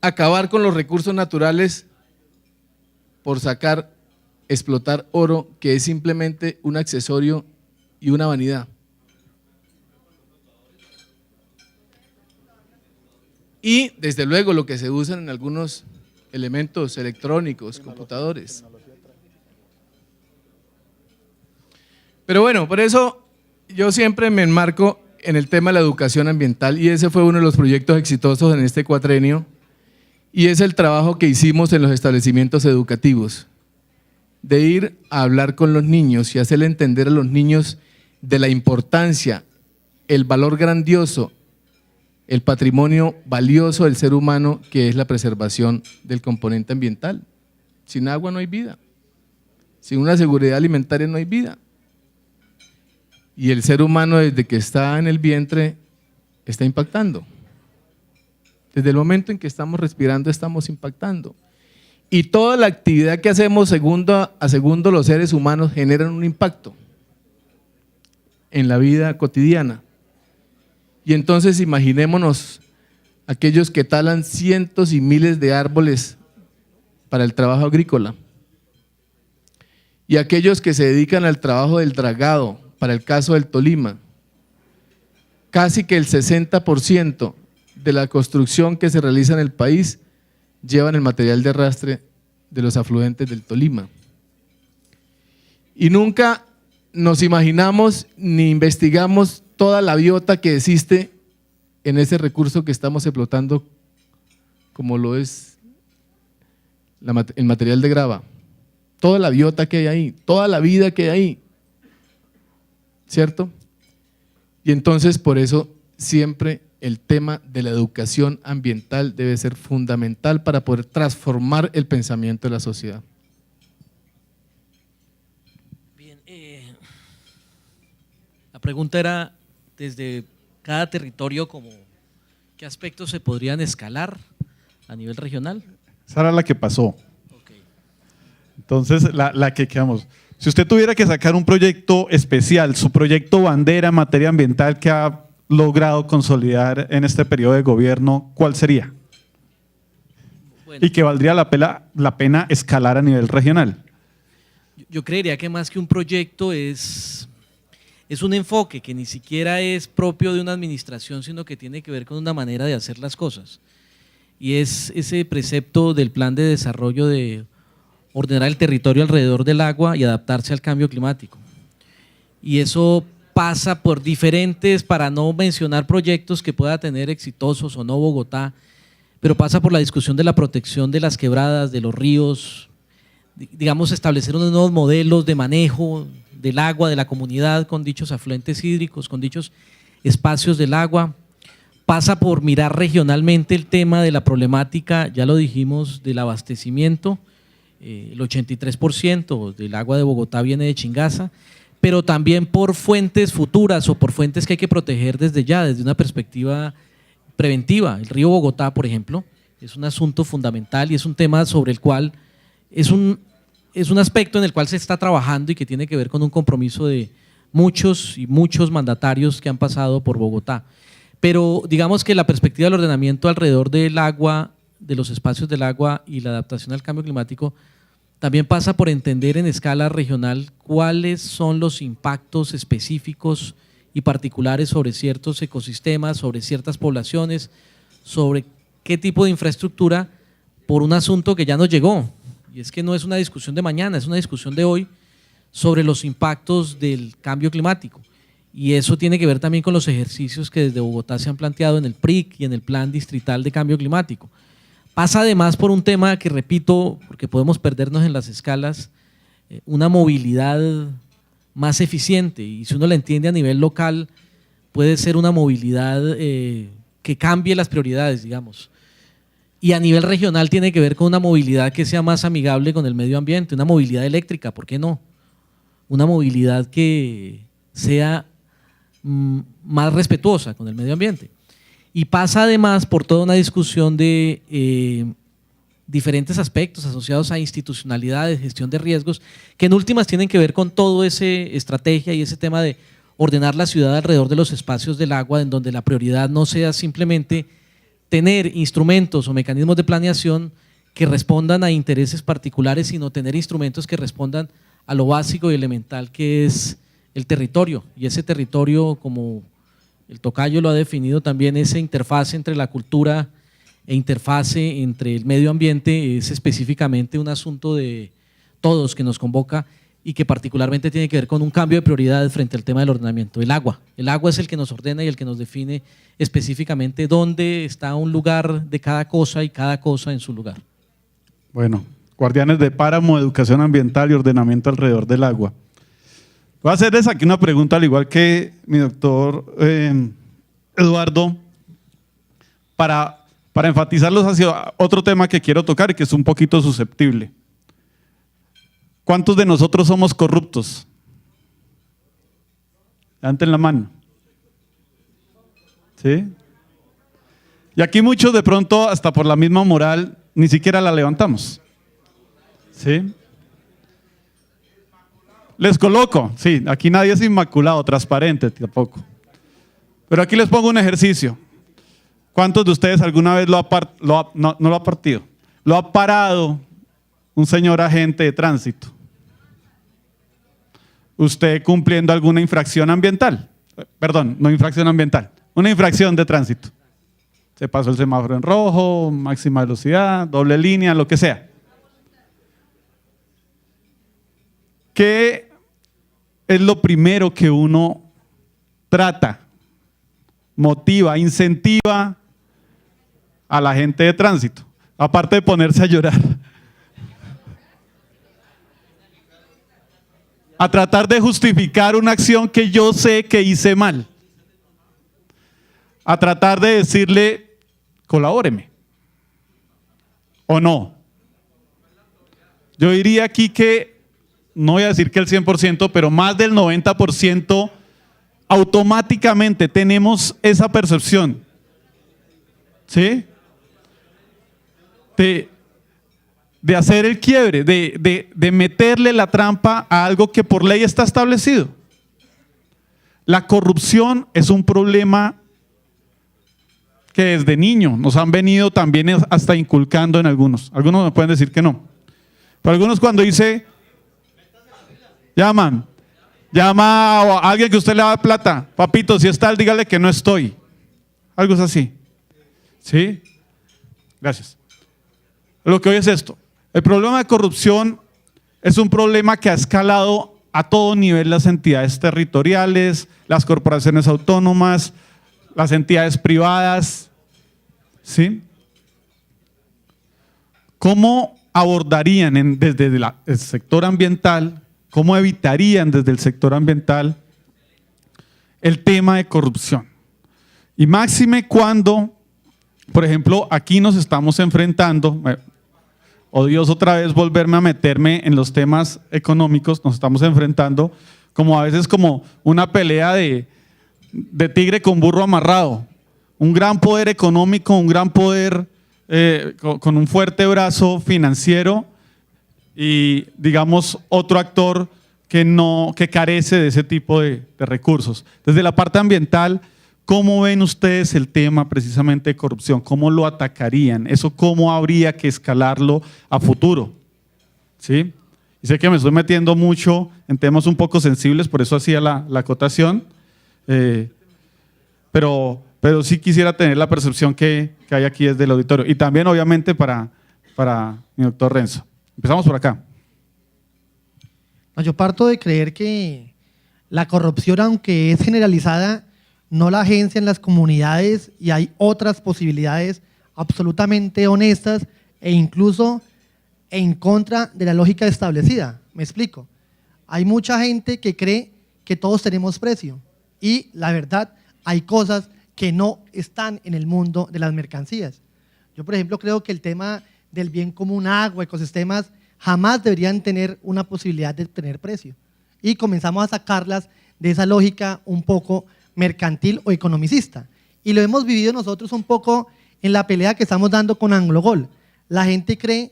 acabar con los recursos naturales por explotar oro, que es simplemente un accesorio y una vanidad? Y desde luego lo que se usan en algunos elementos electrónicos, computadores. Pero bueno, por eso yo siempre me enmarco en el tema de la educación ambiental, y ese fue uno de los proyectos exitosos en este cuatrenio, y es el trabajo que hicimos en los establecimientos educativos, de ir a hablar con los niños y hacerle entender a los niños de la importancia, el valor grandioso, el patrimonio valioso del ser humano, que es la preservación del componente ambiental. Sin agua no hay vida, sin una seguridad alimentaria no hay vida. Y el ser humano, desde que está en el vientre, está impactando. Desde el momento en que estamos respirando, estamos impactando. Y toda la actividad que hacemos segundo a segundo los seres humanos generan un impacto en la vida cotidiana. Y entonces imaginémonos aquellos que talan cientos y miles de árboles para el trabajo agrícola, y aquellos que se dedican al trabajo del dragado, para el caso del Tolima. Casi que el 60% de la construcción que se realiza en el país llevan el material de arrastre de los afluentes del Tolima. Y nunca nos imaginamos ni investigamos toda la biota que existe en ese recurso que estamos explotando, como lo es el material de grava. Toda la biota que hay ahí, toda la vida que hay ahí, ¿cierto? Y entonces por eso siempre el tema de la educación ambiental debe ser fundamental para poder transformar el pensamiento de la sociedad. Bien, la pregunta era, desde cada territorio, ¿qué aspectos se podrían escalar a nivel regional? Esa era la que pasó. Okay. Entonces, la que quedamos. Si usted tuviera que sacar un proyecto especial, su proyecto bandera en materia ambiental que ha logrado consolidar en este periodo de gobierno, ¿cuál sería? Bueno, Y que valdría la pena escalar a nivel regional. yo creería que más que un proyecto es un enfoque que ni siquiera es propio de una administración, sino que tiene que ver con una manera de hacer las cosas. Y es ese precepto del plan de desarrollo de ordenar el territorio alrededor del agua y adaptarse al cambio climático. Y eso pasa por diferentes, para no mencionar proyectos que pueda tener exitosos o no Bogotá, pero pasa por la discusión de la protección de las quebradas, de los ríos, digamos, establecer unos nuevos modelos de manejo del agua, de la comunidad, con dichos afluentes hídricos, con dichos espacios del agua. Pasa por mirar regionalmente el tema de la problemática, ya lo dijimos, del abastecimiento. El 83% del agua de Bogotá viene de Chingaza, pero también por fuentes futuras o por fuentes que hay que proteger desde ya, desde una perspectiva preventiva. El río Bogotá, por ejemplo, Es un asunto fundamental y es un tema sobre el cual es un aspecto en el cual se está trabajando y que tiene que ver con un compromiso de muchos y muchos mandatarios que han pasado por Bogotá. Pero digamos que la perspectiva del ordenamiento alrededor del agua, de los espacios del agua y la adaptación al cambio climático también pasa por entender en escala regional cuáles son los impactos específicos y particulares sobre ciertos ecosistemas, sobre ciertas poblaciones, sobre qué tipo de infraestructura por un asunto que ya nos llegó. Y es que no es una discusión de mañana, es una discusión de hoy sobre los impactos del cambio climático. Y eso tiene que ver también con los ejercicios que desde Bogotá se han planteado en el PRIC y en el Plan Distrital de Cambio Climático. Pasa además por un tema que, repito, porque podemos perdernos en las escalas, una movilidad más eficiente, y si uno la entiende a nivel local, puede ser una movilidad que cambie las prioridades, digamos. Y a nivel regional tiene que ver con una movilidad que sea más amigable con el medio ambiente, una movilidad eléctrica, ¿por qué no? Una movilidad que sea más respetuosa con el medio ambiente. Y pasa además por toda una discusión de diferentes aspectos asociados a institucionalidades, gestión de riesgos, que en últimas tienen que ver con toda esa estrategia y ese tema de ordenar la ciudad alrededor de los espacios del agua, en donde la prioridad no sea simplemente tener instrumentos o mecanismos de planeación que respondan a intereses particulares, sino tener instrumentos que respondan a lo básico y elemental que es el territorio. Y ese territorio, como el tocayo lo ha definido también, esa interfase entre la cultura e interfase entre el medio ambiente, es específicamente un asunto de todos que nos convoca y que particularmente tiene que ver con un cambio de prioridades frente al tema del ordenamiento. El agua es el que nos ordena y el que nos define específicamente dónde está un lugar de cada cosa y cada cosa en su lugar. Bueno, guardianes de páramo, educación ambiental y ordenamiento alrededor del agua. Voy a hacerles aquí una pregunta, al igual que mi doctor Eduardo, para enfatizarlos hacia otro tema que quiero tocar y que es un poquito susceptible. ¿Cuántos de nosotros somos corruptos? Levanten la mano. ¿Sí? Y aquí muchos de pronto, hasta por la misma moral, ni siquiera la levantamos. ¿Sí? Les coloco, sí, aquí nadie es inmaculado, transparente tampoco. Pero aquí les pongo un ejercicio. ¿Cuántos de ustedes alguna vez no lo ha partido? Lo ha parado un señor agente de tránsito. Usted cumpliendo alguna infracción ambiental. Perdón, no infracción ambiental, una infracción de tránsito. Se pasó el semáforo en rojo, máxima velocidad, doble línea, lo que sea. ¿Qué es lo primero que uno trata, motiva, incentiva a la gente de tránsito? Aparte de ponerse a llorar. A tratar de justificar una acción que yo sé que hice mal. A tratar de decirle, colabóreme. ¿O no? Yo diría aquí que, no voy a decir que el 100%, pero más del 90% automáticamente tenemos esa percepción. ¿Sí? De hacer el quiebre, de meterle la trampa a algo que por ley está establecido. La corrupción es un problema que desde niño nos han venido también hasta inculcando en algunos. Algunos me pueden decir que no. Pero algunos cuando dice, llama a alguien que usted le da plata, papito, si está, dígale que no estoy. Algo es así. ¿Sí? Gracias. Lo que hoy es esto. El problema de corrupción es un problema que ha escalado a todo nivel las entidades territoriales, las corporaciones autónomas, las entidades privadas. ¿Sí? ¿Cómo abordarían desde el sector ambiental, cómo evitarían desde el sector ambiental el tema de corrupción? Y máxime cuando, por ejemplo, aquí nos estamos enfrentando, odioso otra vez volverme a meterme en los temas económicos, nos estamos enfrentando como a veces como una pelea de tigre con burro amarrado. Un gran poder económico, un gran poder con un fuerte brazo financiero y, digamos, otro actor que carece de ese tipo de recursos. Desde la parte ambiental, ¿cómo ven ustedes el tema precisamente de corrupción? ¿Cómo lo atacarían? ¿Eso cómo habría que escalarlo a futuro? ¿Sí? Y sé que me estoy metiendo mucho en temas un poco sensibles, por eso hacía la acotación, pero sí quisiera tener la percepción que hay aquí desde el auditorio. Y también, obviamente, para mi doctor Renzo. Empezamos por acá. No, yo parto de creer que la corrupción, aunque es generalizada, no la agencia en las comunidades y hay otras posibilidades absolutamente honestas e incluso en contra de la lógica establecida. Me explico. Hay mucha gente que cree que todos tenemos precio y la verdad hay cosas que no están en el mundo de las mercancías. Yo, por ejemplo, creo que el tema del bien común, agua, ecosistemas, jamás deberían tener una posibilidad de tener precio. Y comenzamos a sacarlas de esa lógica un poco mercantil o economicista. Y lo hemos vivido nosotros un poco en la pelea que estamos dando con Anglogol. La gente cree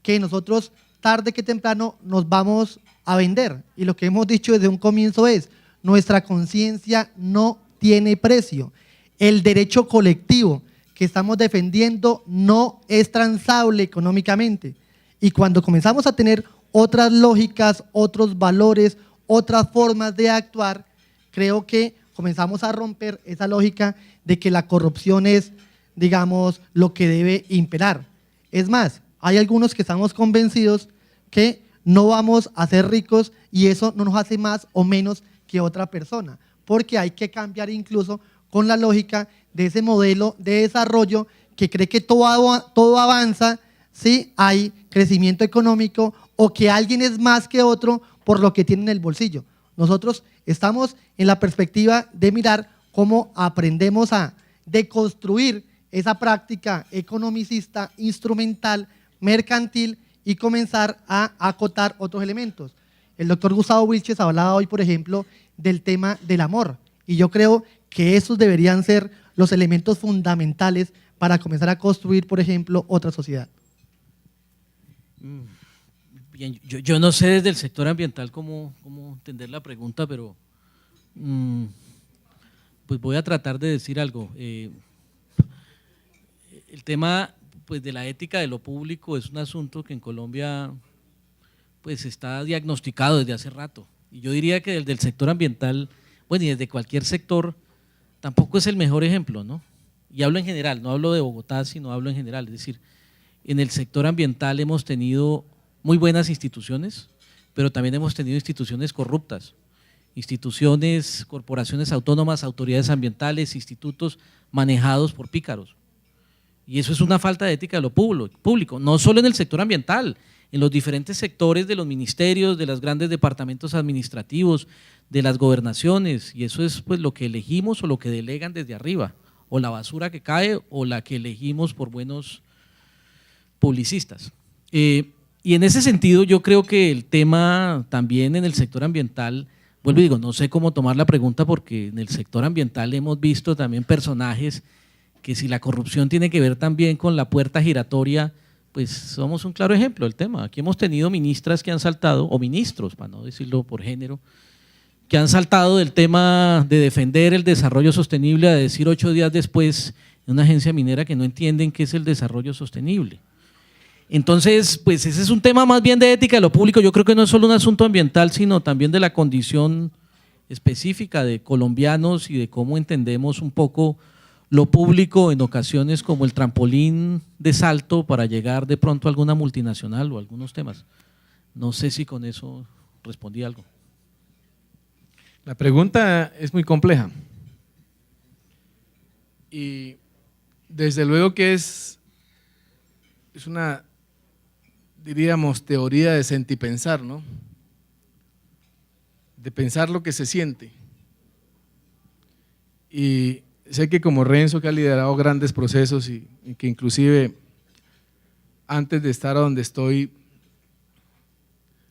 que nosotros tarde que temprano nos vamos a vender. Y lo que hemos dicho desde un comienzo es, nuestra conciencia no tiene precio. El derecho colectivo que estamos defendiendo no es transable económicamente. Y cuando comenzamos a tener otras lógicas, otros valores, otras formas de actuar, creo que comenzamos a romper esa lógica de que la corrupción es, digamos, lo que debe imperar. Es más, hay algunos que estamos convencidos que no vamos a ser ricos y eso no nos hace más o menos que otra persona, porque hay que cambiar incluso con la lógica de ese modelo de desarrollo que cree que todo avanza si hay crecimiento económico o que alguien es más que otro por lo que tiene en el bolsillo. Nosotros estamos en la perspectiva de mirar cómo aprendemos a deconstruir esa práctica economicista, instrumental, mercantil y comenzar a acotar otros elementos. El doctor Gustavo Wilches hablaba hoy, por ejemplo, del tema del amor y yo creo que esos deberían ser los elementos fundamentales para comenzar a construir, por ejemplo, otra sociedad. Bien, yo no sé desde el sector ambiental cómo entender la pregunta, pero pues voy a tratar de decir algo. El tema pues, de la ética de lo público es un asunto que en Colombia pues, está diagnosticado desde hace rato. Y yo diría que desde el sector ambiental, bueno, y desde cualquier sector, tampoco es el mejor ejemplo, ¿no? Y hablo en general, no hablo de Bogotá, sino hablo en general. Es decir, en el sector ambiental hemos tenido muy buenas instituciones, pero también hemos tenido instituciones corruptas, instituciones, corporaciones autónomas, autoridades ambientales, institutos manejados por pícaros. Y eso es una falta de ética de lo público, no solo en el sector ambiental, en los diferentes sectores de los ministerios, de los grandes departamentos administrativos, de las gobernaciones, y eso es pues lo que elegimos o lo que delegan desde arriba, o la basura que cae o la que elegimos por buenos publicistas. Y en ese sentido yo creo que el tema también en el sector ambiental, vuelvo y digo, no sé cómo tomar la pregunta porque en el sector ambiental hemos visto también personajes que si la corrupción tiene que ver también con la puerta giratoria, pues somos un claro ejemplo del tema. Aquí hemos tenido ministras que han saltado, o ministros, para no decirlo por género, que han saltado del tema de defender el desarrollo sostenible a decir 8 días después en una agencia minera que no entienden qué es el desarrollo sostenible. Entonces, pues ese es un tema más bien de ética de lo público. Yo creo que no es solo un asunto ambiental, sino también de la condición específica de colombianos y de cómo entendemos un poco lo público en ocasiones como el trampolín de salto para llegar de pronto a alguna multinacional o algunos temas. No sé si con eso respondí algo. La pregunta es muy compleja y desde luego que es una, diríamos, teoría de sentipensar, ¿no? De pensar lo que se siente. Y sé que como Renzo, que ha liderado grandes procesos y que inclusive antes de estar a donde estoy,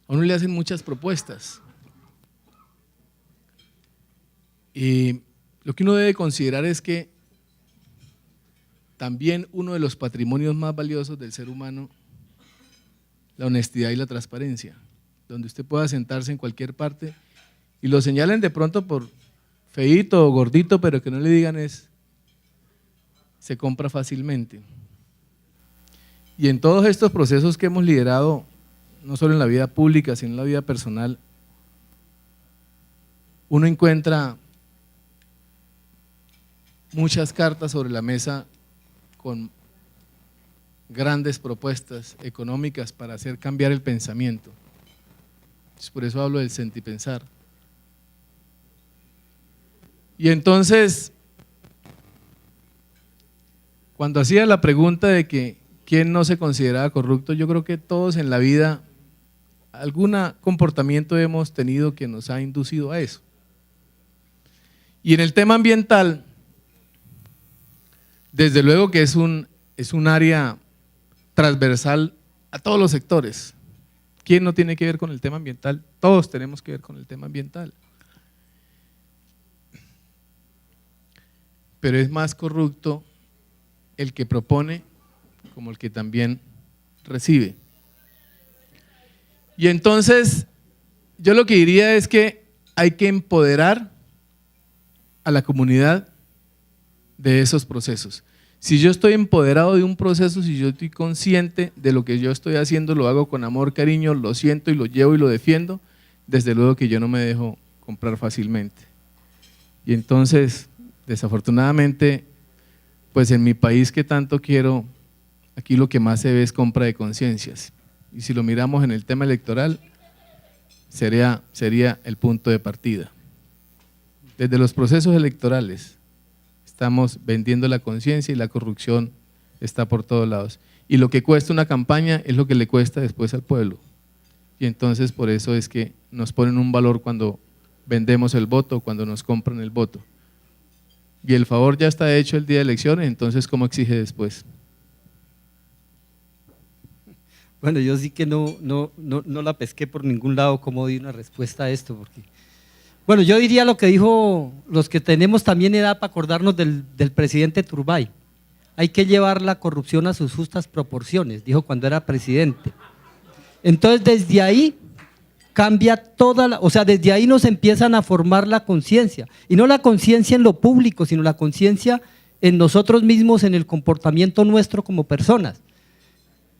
a uno le hacen muchas propuestas. Y lo que uno debe considerar es que también uno de los patrimonios más valiosos del ser humano, la honestidad y la transparencia, donde usted pueda sentarse en cualquier parte y lo señalen de pronto por feíto o gordito, pero que no le digan se compra fácilmente. Y en todos estos procesos que hemos liderado, no solo en la vida pública, sino en la vida personal, uno encuentra muchas cartas sobre la mesa con grandes propuestas económicas para hacer cambiar el pensamiento. Por eso hablo del sentipensar. Y entonces, cuando hacía la pregunta de que quién no se consideraba corrupto, yo creo que todos en la vida algún comportamiento hemos tenido que nos ha inducido a eso. Y en el tema ambiental, desde luego que es un área transversal a todos los sectores. ¿Quién no tiene que ver con el tema ambiental? Todos tenemos que ver con el tema ambiental. Pero es más corrupto el que propone como el que también recibe. Y entonces, yo lo que diría es que hay que empoderar a la comunidad de esos procesos. Si yo estoy empoderado de un proceso, si yo estoy consciente de lo que yo estoy haciendo, lo hago con amor, cariño, lo siento y lo llevo y lo defiendo, desde luego que yo no me dejo comprar fácilmente. Y entonces, desafortunadamente, pues en mi país que tanto quiero, aquí lo que más se ve es compra de conciencias. Y si lo miramos en el tema electoral, sería el punto de partida. Desde los procesos electorales estamos vendiendo la conciencia y la corrupción está por todos lados. Y lo que cuesta una campaña es lo que le cuesta después al pueblo. Y entonces por eso es que nos ponen un valor cuando vendemos el voto, cuando nos compran el voto. Y el favor ya está hecho el día de elecciones, entonces ¿cómo exige después? Bueno, yo sí que no la pesqué por ningún lado cómo di una respuesta a esto, porque… Bueno, yo diría lo que dijo los que tenemos también edad para acordarnos del presidente Turbay. Hay que llevar la corrupción a sus justas proporciones, dijo cuando era presidente. Entonces, desde ahí cambia o sea, desde ahí nos empiezan a formar la conciencia. Y no la conciencia en lo público, sino la conciencia en nosotros mismos, en el comportamiento nuestro como personas.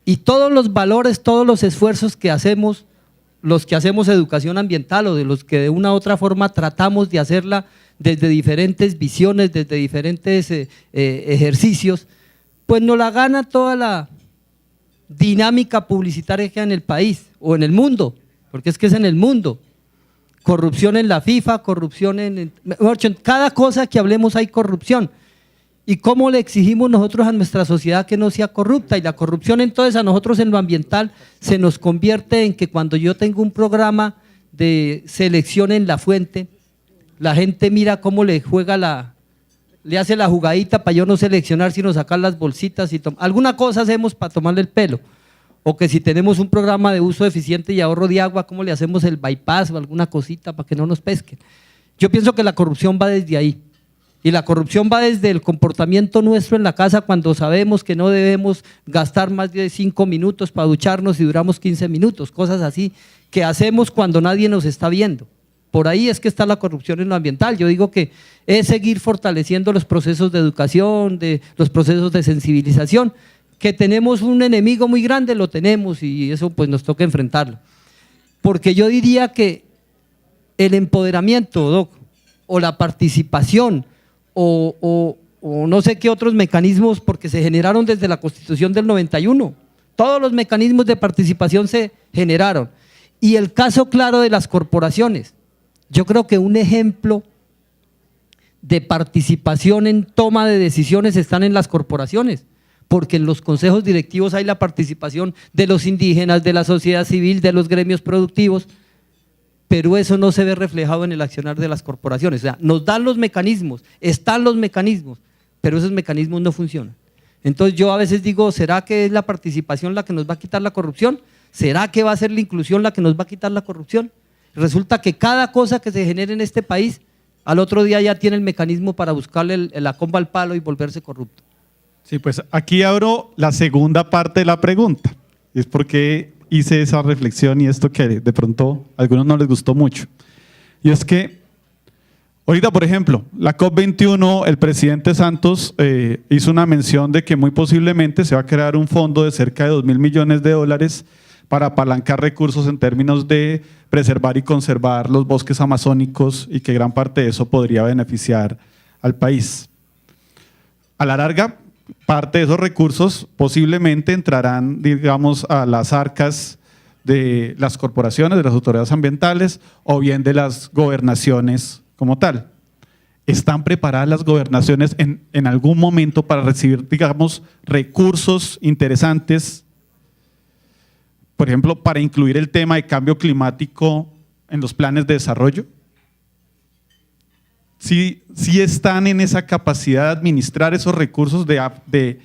Y todos los valores, todos los esfuerzos que hacemos, los que hacemos educación ambiental o de los que de una u otra forma tratamos de hacerla desde diferentes visiones, desde diferentes ejercicios, pues nos la gana toda la dinámica publicitaria que hay en el país o en el mundo, porque es que es en el mundo. Corrupción en la FIFA, corrupción en cada cosa que hablemos hay corrupción. ¿Y cómo le exigimos nosotros a nuestra sociedad que no sea corrupta? Y la corrupción entonces a nosotros en lo ambiental se nos convierte en que cuando yo tengo un programa de selección en la fuente, la gente mira cómo le hace la jugadita para yo no seleccionar, sino sacar las bolsitas y alguna cosa hacemos para tomarle el pelo. O que si tenemos un programa de uso eficiente y ahorro de agua, ¿cómo le hacemos el bypass o alguna cosita para que no nos pesquen? Yo pienso que la corrupción va desde ahí. Y la corrupción va desde el comportamiento nuestro en la casa cuando sabemos que no debemos gastar más de 5 minutos para ducharnos y duramos 15 minutos, cosas así que hacemos cuando nadie nos está viendo. Por ahí es que está la corrupción en lo ambiental. Yo digo que es seguir fortaleciendo los procesos de educación, los procesos de sensibilización, que tenemos un enemigo muy grande, lo tenemos y eso pues nos toca enfrentarlo. Porque yo diría que el empoderamiento, Doc, o la participación, o no sé qué otros mecanismos, porque se generaron desde la Constitución del 91, todos los mecanismos de participación se generaron. Y el caso claro de las corporaciones, yo creo que un ejemplo de participación en toma de decisiones están en las corporaciones, porque en los consejos directivos hay la participación de los indígenas, de la sociedad civil, de los gremios productivos, pero eso no se ve reflejado en el accionar de las corporaciones. O sea, nos dan los mecanismos, están los mecanismos, pero esos mecanismos no funcionan. Entonces yo a veces digo, ¿será que es la participación la que nos va a quitar la corrupción? ¿Será que va a ser la inclusión la que nos va a quitar la corrupción? Resulta que cada cosa que se genere en este país, al otro día ya tiene el mecanismo para buscarle la comba al palo y volverse corrupto. Sí, pues aquí abro la segunda parte de la pregunta. Y es porque hice esa reflexión y esto que de pronto a algunos no les gustó mucho. Y es que ahorita, por ejemplo, la COP21, el presidente Santos hizo una mención de que muy posiblemente se va a crear un fondo de cerca de 2.000 millones de dólares para apalancar recursos en términos de preservar y conservar los bosques amazónicos y que gran parte de eso podría beneficiar al país. A la larga, parte de esos recursos posiblemente entrarán, digamos, a las arcas de las corporaciones, de las autoridades ambientales o bien de las gobernaciones como tal. ¿Están preparadas las gobernaciones en algún momento para recibir, digamos, recursos interesantes, por ejemplo, para incluir el tema de cambio climático en los planes de desarrollo? ¿Sí están en esa capacidad de administrar esos recursos, de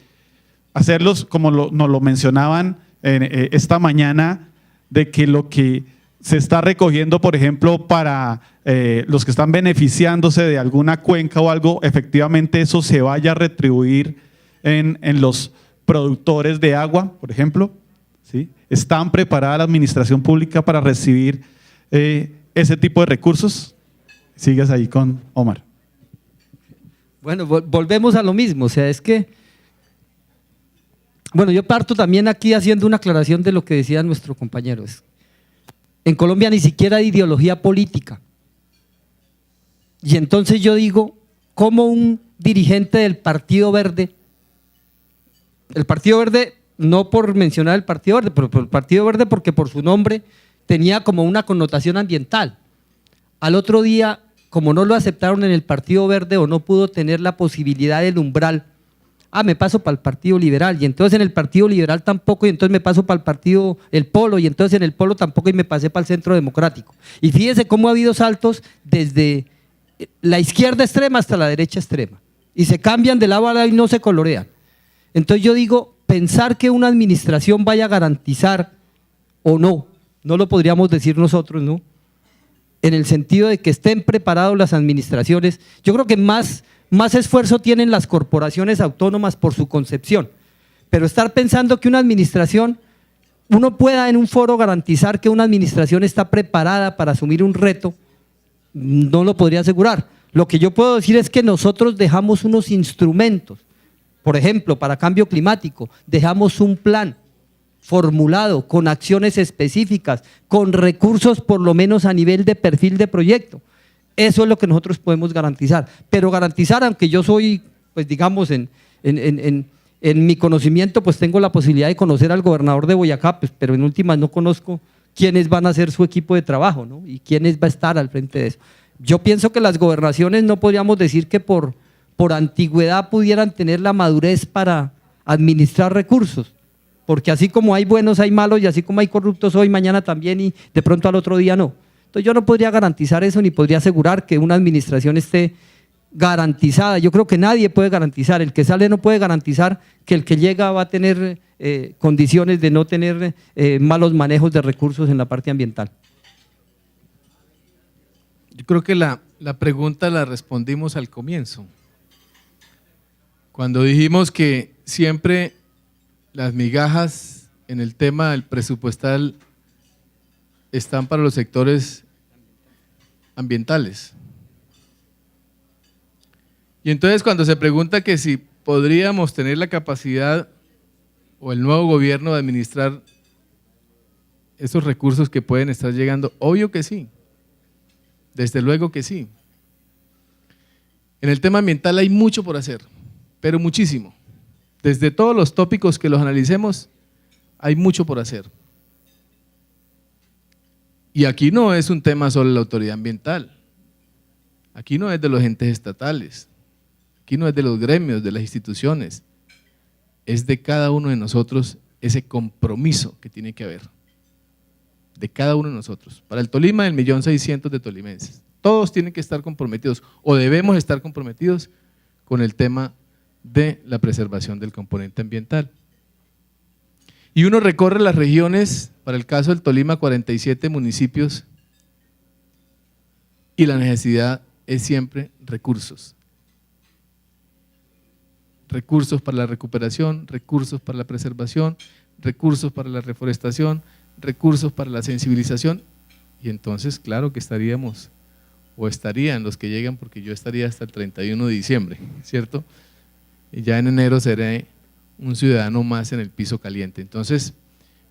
hacerlos como nos lo mencionaban esta mañana, de que lo que se está recogiendo, por ejemplo, para los que están beneficiándose de alguna cuenca o algo, efectivamente eso se vaya a retribuir en los productores de agua, por ejemplo? ¿Sí? ¿Están preparada la administración pública para recibir ese tipo de recursos? Sigues ahí con Omar. Bueno, volvemos a lo mismo, o sea, es que, bueno, yo parto también aquí haciendo una aclaración de lo que decía nuestro compañero. En Colombia ni siquiera hay ideología política. Y entonces yo digo, ¿cómo un dirigente del Partido Verde, el Partido Verde, no por mencionar el Partido Verde, pero el Partido Verde porque por su nombre tenía como una connotación ambiental, al otro día, como no lo aceptaron en el Partido Verde o no pudo tener la posibilidad del umbral, me paso para el Partido Liberal, y entonces en el Partido Liberal tampoco, y entonces me paso para el Partido El Polo, y entonces en el Polo tampoco, y me pasé para el Centro Democrático. Y fíjese cómo ha habido saltos desde la izquierda extrema hasta la derecha extrema, y se cambian de lado a lado y no se colorean. Entonces yo digo, pensar que una administración vaya a garantizar o no lo podríamos decir nosotros, ¿no? En el sentido de que estén preparadas las administraciones, yo creo que más esfuerzo tienen las corporaciones autónomas por su concepción, pero estar pensando que una administración, uno pueda en un foro garantizar que una administración está preparada para asumir un reto, no lo podría asegurar. Lo que yo puedo decir es que nosotros dejamos unos instrumentos, por ejemplo, para cambio climático, dejamos un plan formulado con acciones específicas, con recursos por lo menos a nivel de perfil de proyecto. Eso es lo que nosotros podemos garantizar, pero garantizar, aunque yo soy, pues digamos, en mi conocimiento, pues tengo la posibilidad de conocer al gobernador de Boyacá, pues, pero en últimas no conozco quiénes van a ser su equipo de trabajo, ¿no? Y quiénes va a estar al frente de eso. Yo pienso que las gobernaciones no podríamos decir que por antigüedad pudieran tener la madurez para administrar recursos, porque así como hay buenos hay malos, y así como hay corruptos hoy, mañana también, y de pronto al otro día no. Entonces yo no podría garantizar eso, ni podría asegurar que una administración esté garantizada. Yo creo que nadie puede garantizar, el que sale no puede garantizar que el que llega va a tener condiciones de no tener malos manejos de recursos en la parte ambiental. Yo creo que la pregunta la respondimos al comienzo, cuando dijimos que siempre las migajas en el tema del presupuestal están para los sectores ambientales. Y entonces cuando se pregunta que si podríamos tener la capacidad o el nuevo gobierno de administrar esos recursos que pueden estar llegando, obvio que sí, desde luego que sí. En el tema ambiental hay mucho por hacer, pero muchísimo. Desde todos los tópicos que los analicemos, hay mucho por hacer. Y aquí no es un tema solo de la autoridad ambiental, aquí no es de los entes estatales, aquí no es de los gremios, de las instituciones, es de cada uno de nosotros ese compromiso que tiene que haber, de cada uno de nosotros. Para el Tolima, el 1.600.000 de tolimenses, todos tienen que estar comprometidos o debemos estar comprometidos con el tema de la preservación del componente ambiental. Y uno recorre las regiones, para el caso del Tolima, 47 municipios, y la necesidad es siempre recursos. recursos para la recuperación, recursos para la preservación, recursos para la reforestación, recursos para la sensibilización, y entonces claro que estaríamos, o estarían los que llegan, porque yo estaría hasta el 31 de diciembre, ¿cierto? Y ya en enero seré un ciudadano más en el piso caliente. Entonces,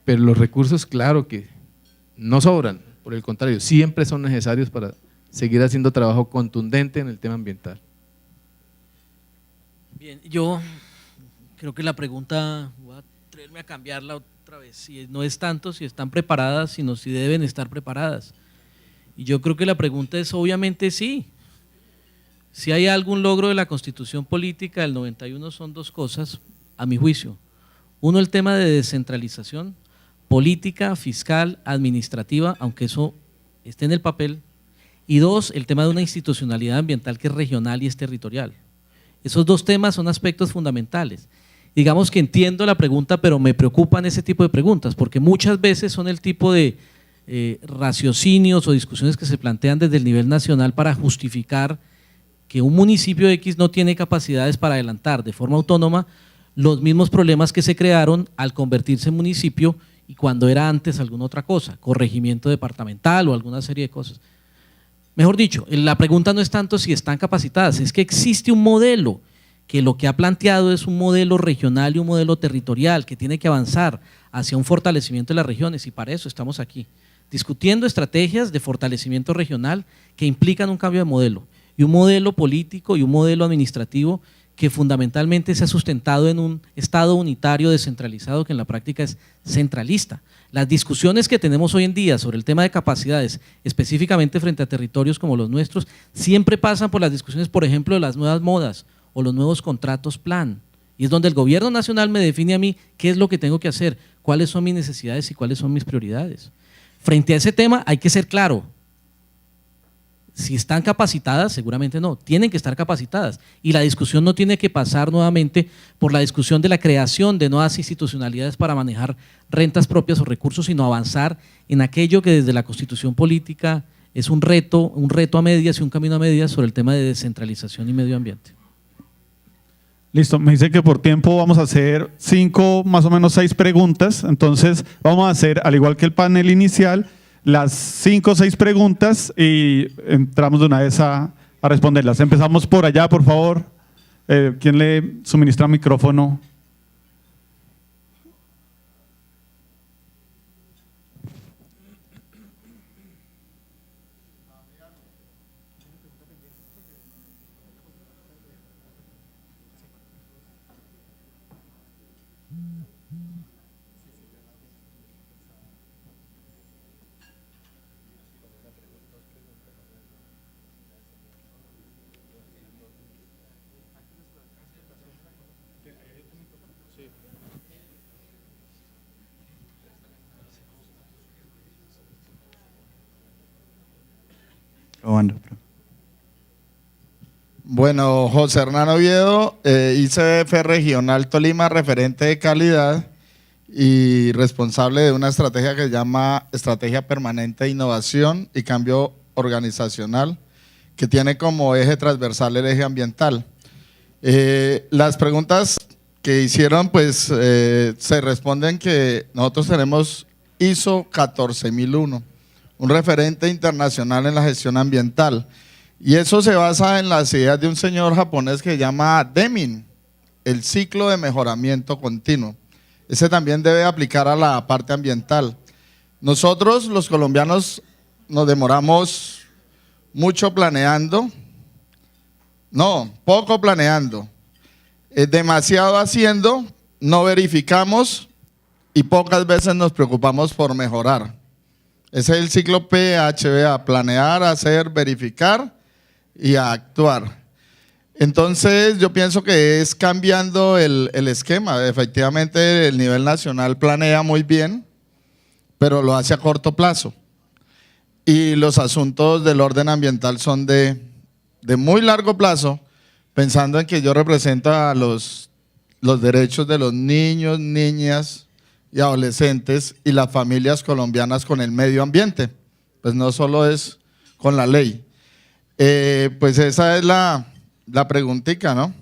pero los recursos claro que no sobran, por el contrario, siempre son necesarios para seguir haciendo trabajo contundente en el tema ambiental. Bien, yo creo que la pregunta, voy a atreverme a cambiarla otra vez, si no es tanto si están preparadas, sino si deben estar preparadas. Y yo creo que la pregunta es obviamente sí. Si hay algún logro de la Constitución Política del 91 son dos cosas, a mi juicio. Uno, el tema de descentralización política, fiscal, administrativa, aunque eso esté en el papel. Y dos, el tema de una institucionalidad ambiental que es regional y es territorial. Esos dos temas son aspectos fundamentales. Digamos que entiendo la pregunta, pero me preocupan ese tipo de preguntas, porque muchas veces son el tipo de raciocinios o discusiones que se plantean desde el nivel nacional para justificar que un municipio X no tiene capacidades para adelantar de forma autónoma los mismos problemas que se crearon al convertirse en municipio y cuando era antes alguna otra cosa, corregimiento departamental o alguna serie de cosas. Mejor dicho, la pregunta no es tanto si están capacitadas, es que existe un modelo que lo que ha planteado es un modelo regional y un modelo territorial que tiene que avanzar hacia un fortalecimiento de las regiones y para eso estamos aquí, discutiendo estrategias de fortalecimiento regional que implican un cambio de modelo y un modelo político y un modelo administrativo que fundamentalmente se ha sustentado en un Estado unitario descentralizado que en la práctica es centralista. Las discusiones que tenemos hoy en día sobre el tema de capacidades, específicamente frente a territorios como los nuestros, siempre pasan por las discusiones, por ejemplo, de las nuevas modas o los nuevos contratos plan. Y es donde el gobierno nacional me define a mí qué es lo que tengo que hacer, cuáles son mis necesidades y cuáles son mis prioridades. Frente a ese tema hay que ser claro. Si están capacitadas, seguramente no, tienen que estar capacitadas y la discusión no tiene que pasar nuevamente por la discusión de la creación de nuevas institucionalidades para manejar rentas propias o recursos, sino avanzar en aquello que desde la Constitución Política es un reto a medias y un camino a medias sobre el tema de descentralización y medio ambiente. Listo, me dice que por tiempo vamos a hacer 5, más o menos 6 preguntas, entonces vamos a hacer, al igual que el panel inicial, las 5 o 6 preguntas y entramos de una vez a responderlas. Empezamos por allá, por favor. ¿Quién le suministra micrófono? Bueno, José Hernán Oviedo, ICF Regional Tolima, referente de calidad y responsable de una estrategia que se llama Estrategia Permanente de Innovación y Cambio Organizacional, que tiene como eje transversal el eje ambiental. Las preguntas que hicieron, pues se responden que nosotros tenemos ISO 14001, un referente internacional en la gestión ambiental. Y eso se basa en las ideas de un señor japonés que se llama Deming, el ciclo de mejoramiento continuo. Ese también debe aplicar a la parte ambiental. Nosotros, los colombianos, nos demoramos mucho planeando, poco planeando, demasiado haciendo, no verificamos y pocas veces nos preocupamos por mejorar. Ese es el ciclo PHBA, planear, hacer, verificar y actuar. Entonces yo pienso que es cambiando el esquema. Efectivamente el nivel nacional planea muy bien, pero lo hace a corto plazo. Y los asuntos del orden ambiental son de muy largo plazo, pensando en que yo represento a los derechos de los niños, niñas y adolescentes y las familias colombianas con el medio ambiente. Pues no solo es con la ley. Pues esa es la preguntita, ¿no?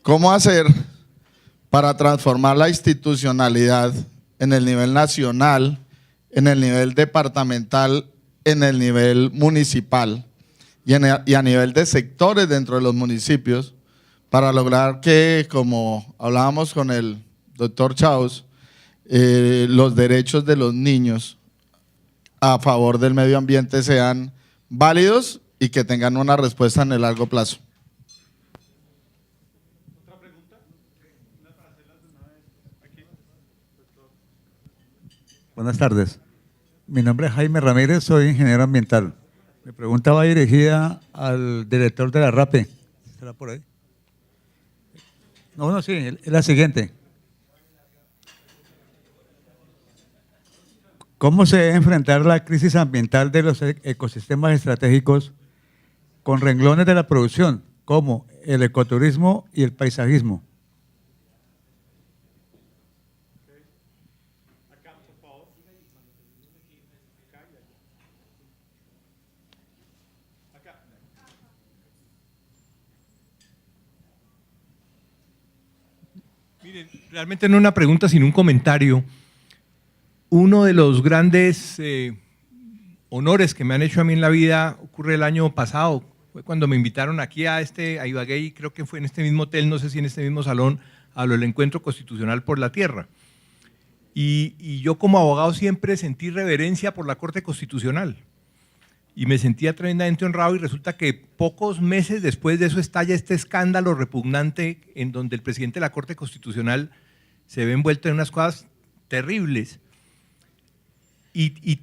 ¿Cómo hacer para transformar la institucionalidad en el nivel nacional, en el nivel departamental, en el nivel municipal y a nivel de sectores dentro de los municipios para lograr que, como hablábamos con el doctor Chaus, los derechos de los niños a favor del medio ambiente sean válidos y que tengan una respuesta en el largo plazo? Buenas tardes. Mi nombre es Jaime Ramírez, soy ingeniero ambiental. Mi pregunta va dirigida al director de la RAPE. ¿Estará por ahí? No, sí, es la siguiente. ¿Cómo se debe enfrentar la crisis ambiental de los ecosistemas estratégicos con renglones de la producción, como el ecoturismo y el paisajismo? Miren, realmente no una pregunta, sino un comentario. Uno de los grandes honores que me han hecho a mí en la vida ocurre el año pasado. Fue cuando me invitaron aquí a Ibagué, y creo que fue en este mismo hotel, no sé si en este mismo salón, a lo del Encuentro Constitucional por la Tierra. Y yo como abogado siempre sentí reverencia por la Corte Constitucional. Y me sentía tremendamente honrado, y resulta que pocos meses después de eso estalla este escándalo repugnante en donde el presidente de la Corte Constitucional se ve envuelto en unas cosas terribles. Y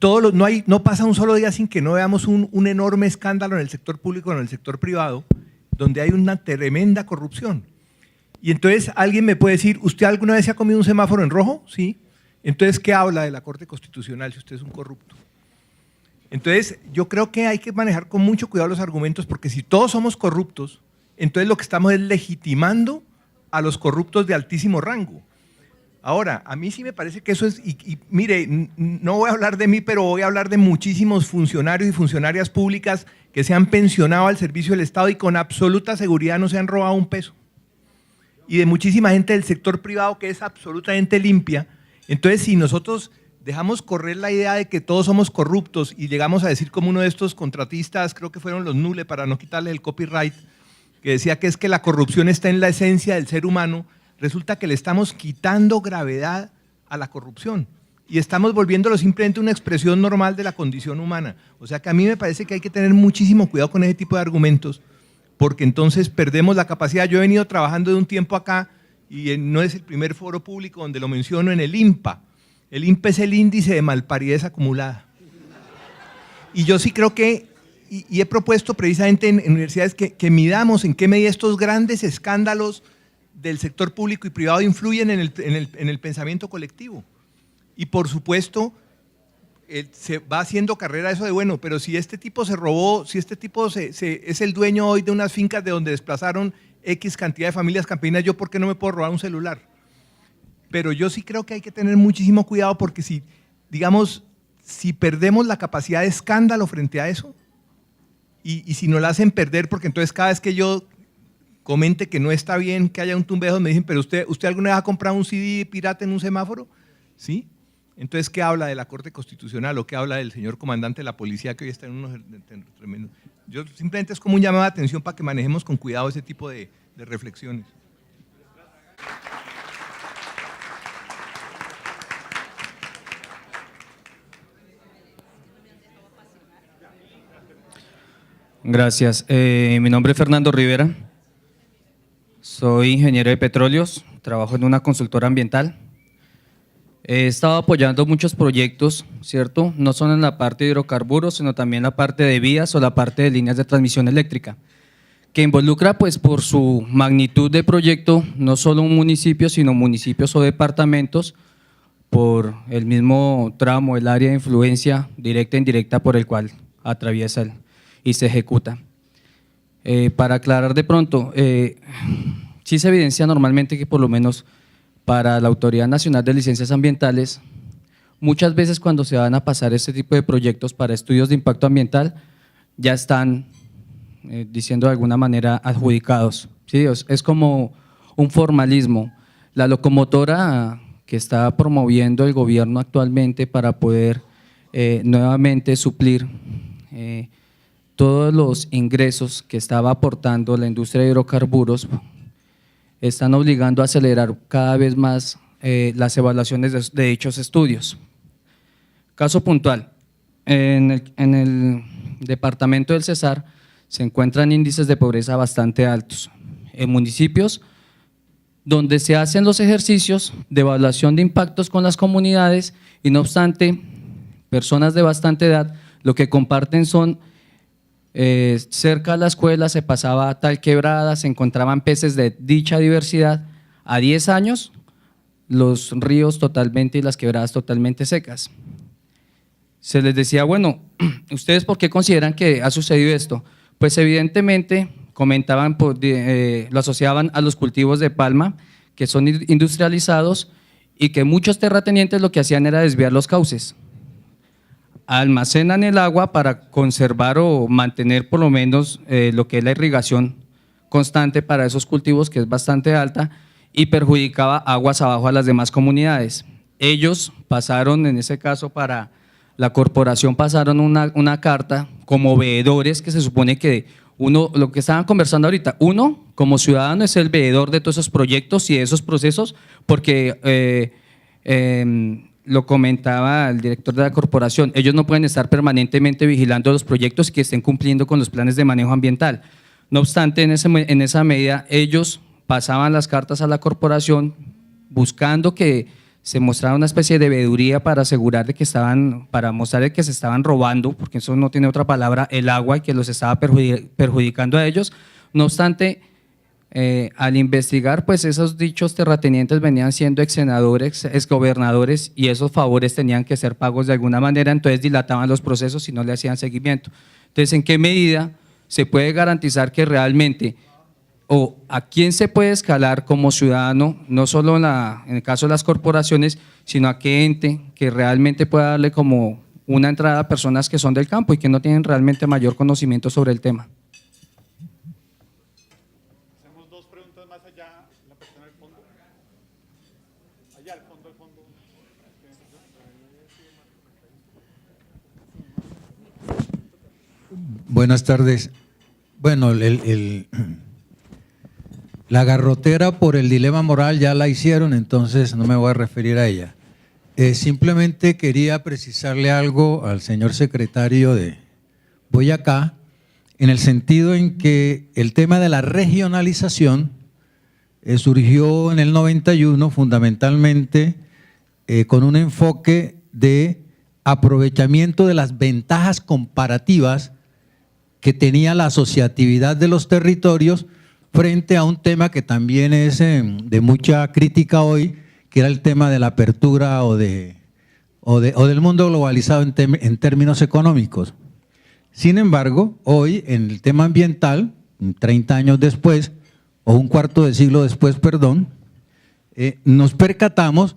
no pasa un solo día sin que no veamos un enorme escándalo en el sector público o en el sector privado, donde hay una tremenda corrupción. Y entonces alguien me puede decir, ¿usted alguna vez se ha comido un semáforo en rojo? Sí. Entonces, ¿qué habla de la Corte Constitucional si usted es un corrupto? Entonces, yo creo que hay que manejar con mucho cuidado los argumentos, porque si todos somos corruptos, entonces lo que estamos es legitimando a los corruptos de altísimo rango. Ahora, a mí sí me parece que eso es, y mire, no voy a hablar de mí, pero voy a hablar de muchísimos funcionarios y funcionarias públicas que se han pensionado al servicio del Estado y con absoluta seguridad no se han robado un peso. Y de muchísima gente del sector privado que es absolutamente limpia. Entonces, si nosotros dejamos correr la idea de que todos somos corruptos y llegamos a decir como uno de estos contratistas, creo que fueron los Nule, para no quitarle el copyright, que decía que es que la corrupción está en la esencia del ser humano, resulta que le estamos quitando gravedad a la corrupción y estamos volviéndolo simplemente una expresión normal de la condición humana. O sea que a mí me parece que hay que tener muchísimo cuidado con ese tipo de argumentos, porque entonces perdemos la capacidad. Yo he venido trabajando de un tiempo acá, y no es el primer foro público donde lo menciono, en el INPA. El INPA es el índice de malparidez acumulada. Y yo sí creo que, y he propuesto precisamente en universidades que midamos en qué medida estos grandes escándalos del sector público y privado influyen en el pensamiento colectivo. Y por supuesto, se va haciendo carrera eso de, bueno, pero si este tipo se robó, si este tipo es el dueño hoy de unas fincas de donde desplazaron X cantidad de familias campesinas, ¿yo por qué no me puedo robar un celular? Pero yo sí creo que hay que tener muchísimo cuidado, porque si, digamos, si perdemos la capacidad de escándalo frente a eso, y si nos la hacen perder, porque entonces cada vez que yo comente que no está bien que haya un tumbejo, me dicen, pero ¿usted alguna vez ha comprado un CD pirata en un semáforo? ¿Sí? Entonces, ¿qué habla de la Corte Constitucional o qué habla del señor comandante de la policía que hoy está en unos tremendos? Yo simplemente es como un llamado de atención para que manejemos con cuidado ese tipo de reflexiones. Gracias. Mi nombre es Fernando Rivera. Soy ingeniero de petróleos, trabajo en una consultora ambiental. He estado apoyando muchos proyectos, ¿cierto? No solo en la parte de hidrocarburos, sino también la parte de vías o la parte de líneas de transmisión eléctrica, que involucra, pues, por su magnitud de proyecto, no solo un municipio, sino municipios o departamentos, por el mismo tramo, el área de influencia directa e indirecta por el cual atraviesa y se ejecuta. Para aclarar de pronto, sí se evidencia normalmente que por lo menos para la Autoridad Nacional de Licencias Ambientales, muchas veces cuando se van a pasar este tipo de proyectos para estudios de impacto ambiental, ya están, diciendo de alguna manera, adjudicados. ¿Sí? Es como un formalismo. La locomotora que está promoviendo el gobierno actualmente para poder nuevamente suplir todos los ingresos que estaba aportando la industria de hidrocarburos, están obligando a acelerar cada vez más las evaluaciones de dichos estudios. Caso puntual, en el departamento del Cesar se encuentran índices de pobreza bastante altos. En municipios donde se hacen los ejercicios de evaluación de impactos con las comunidades y no obstante, personas de bastante edad lo que comparten son cerca de la escuela se pasaba tal quebrada, se encontraban peces de dicha diversidad, a 10 años los ríos totalmente y las quebradas totalmente secas. Se les decía, bueno, ¿ustedes por qué consideran que ha sucedido esto? Pues evidentemente comentaban, lo asociaban a los cultivos de palma que son industrializados y que muchos terratenientes lo que hacían era desviar los cauces. Almacenan el agua para conservar o mantener por lo menos lo que es la irrigación constante para esos cultivos, que es bastante alta, y perjudicaba aguas abajo a las demás comunidades. Ellos pasaron, en ese caso para la corporación, pasaron una carta como veedores, que se supone que uno, lo que estaban conversando ahorita, uno como ciudadano es el veedor de todos esos proyectos y de esos procesos, porque lo comentaba el director de la corporación, ellos no pueden estar permanentemente vigilando los proyectos y que estén cumpliendo con los planes de manejo ambiental. No obstante, en esa medida, ellos pasaban las cartas a la corporación buscando que se mostrara una especie de veeduría para asegurar de que para mostrar de que se estaban robando, porque eso no tiene otra palabra, el agua y que los estaba perjudicando a ellos. No obstante, al investigar, pues esos dichos terratenientes venían siendo exsenadores, exgobernadores y esos favores tenían que ser pagos de alguna manera, entonces dilataban los procesos y no le hacían seguimiento. Entonces, ¿en qué medida se puede garantizar que realmente, o a quién se puede escalar como ciudadano, no solo en el caso de las corporaciones, sino a qué ente que realmente pueda darle como una entrada a personas que son del campo y que no tienen realmente mayor conocimiento sobre el tema? Hacemos dos preguntas más allá, la persona del fondo. Allá al fondo, Buenas tardes. Bueno, la garrotera por el dilema moral ya la hicieron, entonces no me voy a referir a ella. Simplemente quería precisarle algo al señor secretario de Boyacá, en el sentido en que el tema de la regionalización surgió en el 91 fundamentalmente con un enfoque de aprovechamiento de las ventajas comparativas que tenía la asociatividad de los territorios frente a un tema que también es de mucha crítica hoy, que era el tema de la apertura o del mundo globalizado en términos económicos. Sin embargo, hoy en el tema ambiental, 30 años después, o un cuarto de siglo después, perdón, nos percatamos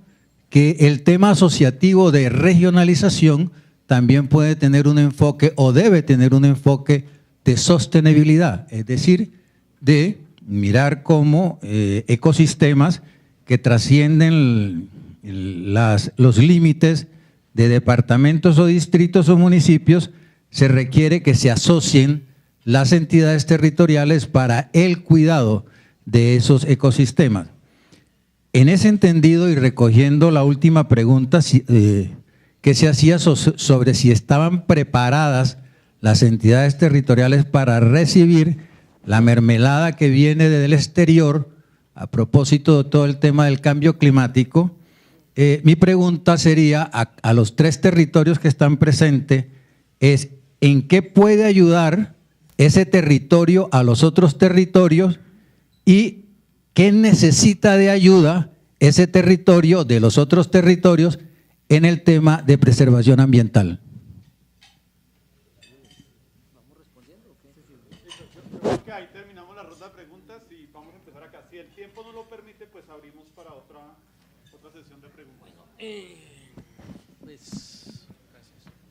que el tema asociativo de regionalización también puede tener un enfoque o debe tener un enfoque de sostenibilidad, es decir, de mirar cómo ecosistemas que trascienden los límites de departamentos o distritos o municipios, se requiere que se asocien las entidades territoriales para el cuidado de esos ecosistemas. En ese entendido y recogiendo la última pregunta que se hacía sobre si estaban preparadas las entidades territoriales para recibir la mermelada que viene del exterior a propósito de todo el tema del cambio climático, mi pregunta sería a los tres territorios que están presentes es ¿en qué puede ayudar ese territorio a los otros territorios y qué necesita de ayuda ese territorio de los otros territorios en el tema de preservación ambiental? Creo que ahí terminamos la ronda de preguntas y vamos a empezar acá. Si el tiempo no lo permite, pues abrimos para otra sesión de preguntas. Pues, gracias.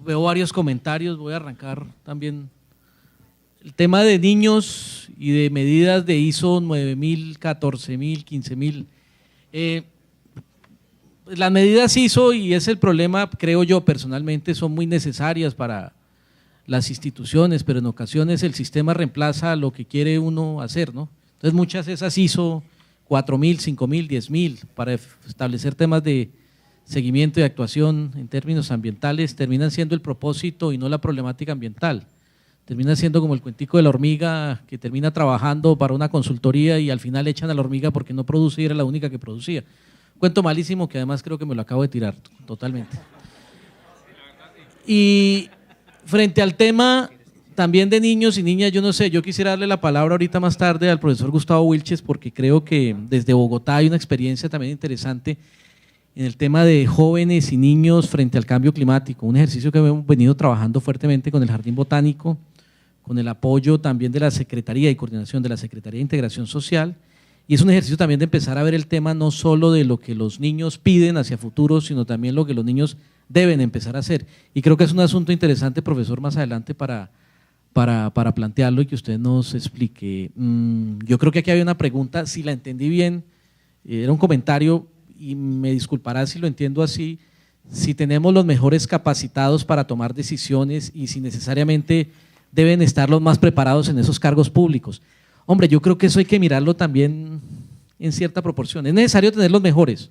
Veo varios comentarios, voy a arrancar también el tema de niños y de medidas de ISO 9000, 14000, 15000. Las medidas ISO, y es el problema, creo yo personalmente, son muy necesarias para las instituciones, pero en ocasiones el sistema reemplaza lo que quiere uno hacer, ¿no? Entonces muchas de esas ISO 4000, 5000, 10000 para establecer temas de seguimiento y actuación en términos ambientales terminan siendo el propósito y no la problemática ambiental. Termina siendo como el cuentico de la hormiga que termina trabajando para una consultoría y al final echan a la hormiga porque no produce y era la única que producía. Cuento malísimo que además creo que me lo acabo de tirar totalmente. Y frente al tema también de niños y niñas, yo no sé, yo quisiera darle la palabra ahorita más tarde al profesor Gustavo Wilches porque creo que desde Bogotá hay una experiencia también interesante en el tema de jóvenes y niños frente al cambio climático, un ejercicio que hemos venido trabajando fuertemente con el Jardín Botánico, con el apoyo también de la Secretaría y coordinación de la Secretaría de Integración Social, y es un ejercicio también de empezar a ver el tema no solo de lo que los niños piden hacia futuro, sino también lo que los niños deben empezar a hacer. Y creo que es un asunto interesante, profesor, más adelante para plantearlo y que usted nos explique. Yo creo que aquí había una pregunta, si la entendí bien, era un comentario, y me disculpará si lo entiendo así, si tenemos los mejores capacitados para tomar decisiones y si necesariamente deben estar los más preparados en esos cargos públicos. Hombre, yo creo que eso hay que mirarlo también en cierta proporción. Es necesario tener los mejores,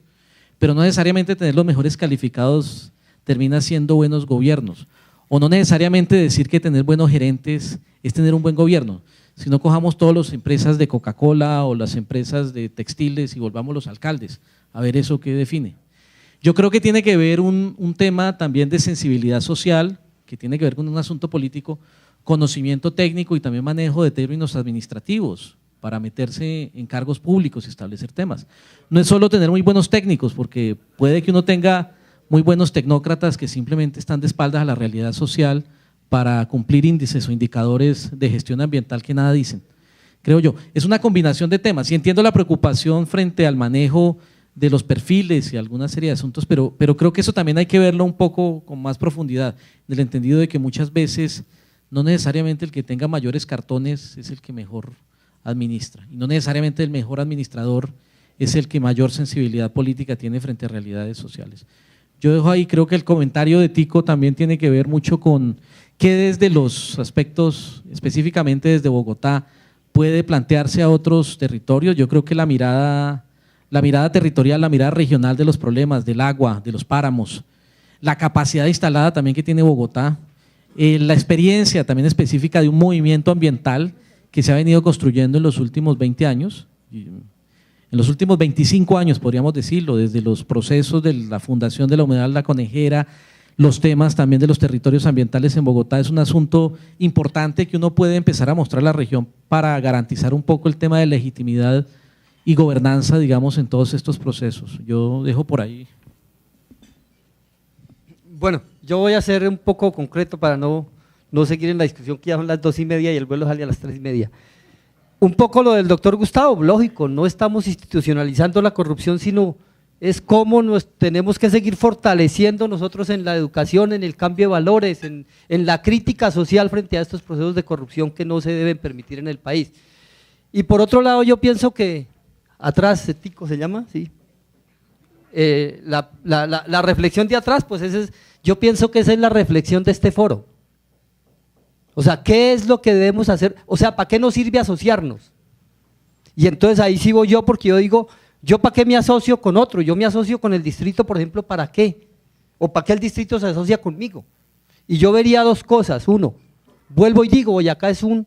pero no necesariamente tener los mejores calificados termina siendo buenos gobiernos. O no necesariamente decir que tener buenos gerentes es tener un buen gobierno. Si no cojamos todas las empresas de Coca-Cola o las empresas de textiles y volvamos los alcaldes a ver eso qué define. Yo creo que tiene que ver un tema también de sensibilidad social, que tiene que ver con un asunto político, conocimiento técnico y también manejo de términos administrativos para meterse en cargos públicos y establecer temas. No es solo tener muy buenos técnicos, porque puede que uno tenga muy buenos tecnócratas que simplemente están de espaldas a la realidad social para cumplir índices o indicadores de gestión ambiental que nada dicen. Creo yo, es una combinación de temas y entiendo la preocupación frente al manejo de los perfiles y alguna serie de asuntos, pero creo que eso también hay que verlo un poco con más profundidad, en el entendido de que muchas veces no necesariamente el que tenga mayores cartones es el que mejor administra y no necesariamente el mejor administrador es el que mayor sensibilidad política tiene frente a realidades sociales. Yo dejo ahí, creo que el comentario de Tico también tiene que ver mucho con qué desde los aspectos, específicamente desde Bogotá, puede plantearse a otros territorios. Yo creo que la mirada territorial, la mirada regional de los problemas, del agua, de los páramos, la capacidad instalada también que tiene Bogotá, la experiencia también específica de un movimiento ambiental que se ha venido construyendo en los últimos 20 años, en los últimos 25 años podríamos decirlo, desde los procesos de la fundación de la Humedal La Conejera, los temas también de los territorios ambientales en Bogotá, es un asunto importante que uno puede empezar a mostrar a la región para garantizar un poco el tema de legitimidad y gobernanza, digamos, en todos estos procesos. Yo dejo por ahí. Bueno, yo voy a ser un poco concreto para no seguir en la discusión, que ya son las 2:30 y el vuelo sale a las 3:30. Un poco lo del doctor Gustavo, lógico, no estamos institucionalizando la corrupción, sino es cómo nos tenemos que seguir fortaleciendo nosotros en la educación, en el cambio de valores, en la crítica social frente a estos procesos de corrupción que no se deben permitir en el país. Y por otro lado, yo pienso que atrás, Tico se llama, sí. La reflexión de atrás, pues yo pienso que esa es la reflexión de este foro. O sea, ¿qué es lo que debemos hacer? O sea, ¿para qué nos sirve asociarnos? Y entonces ahí sí voy yo, porque yo digo, ¿yo para qué me asocio con otro? Yo me asocio con el distrito, por ejemplo, ¿para qué? ¿O para qué el distrito se asocia conmigo? Y yo vería dos cosas. Uno, vuelvo y digo, Boyacá es un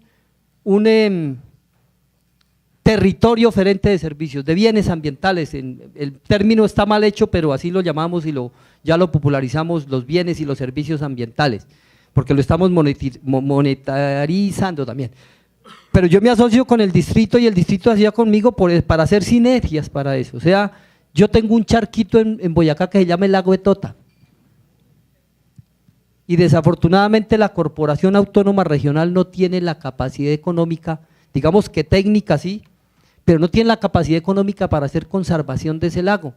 territorio oferente de servicios, de bienes ambientales. El término está mal hecho, pero así lo llamamos y ya lo popularizamos, los bienes y los servicios ambientales, porque lo estamos monetarizando también. Pero yo me asocio con el distrito y el distrito hacía conmigo para hacer sinergias para eso. O sea, yo tengo un charquito en Boyacá que se llama el Lago de Tota. Y desafortunadamente la Corporación Autónoma Regional no tiene la capacidad económica, digamos que técnica sí, pero no tiene la capacidad económica para hacer conservación de ese lago.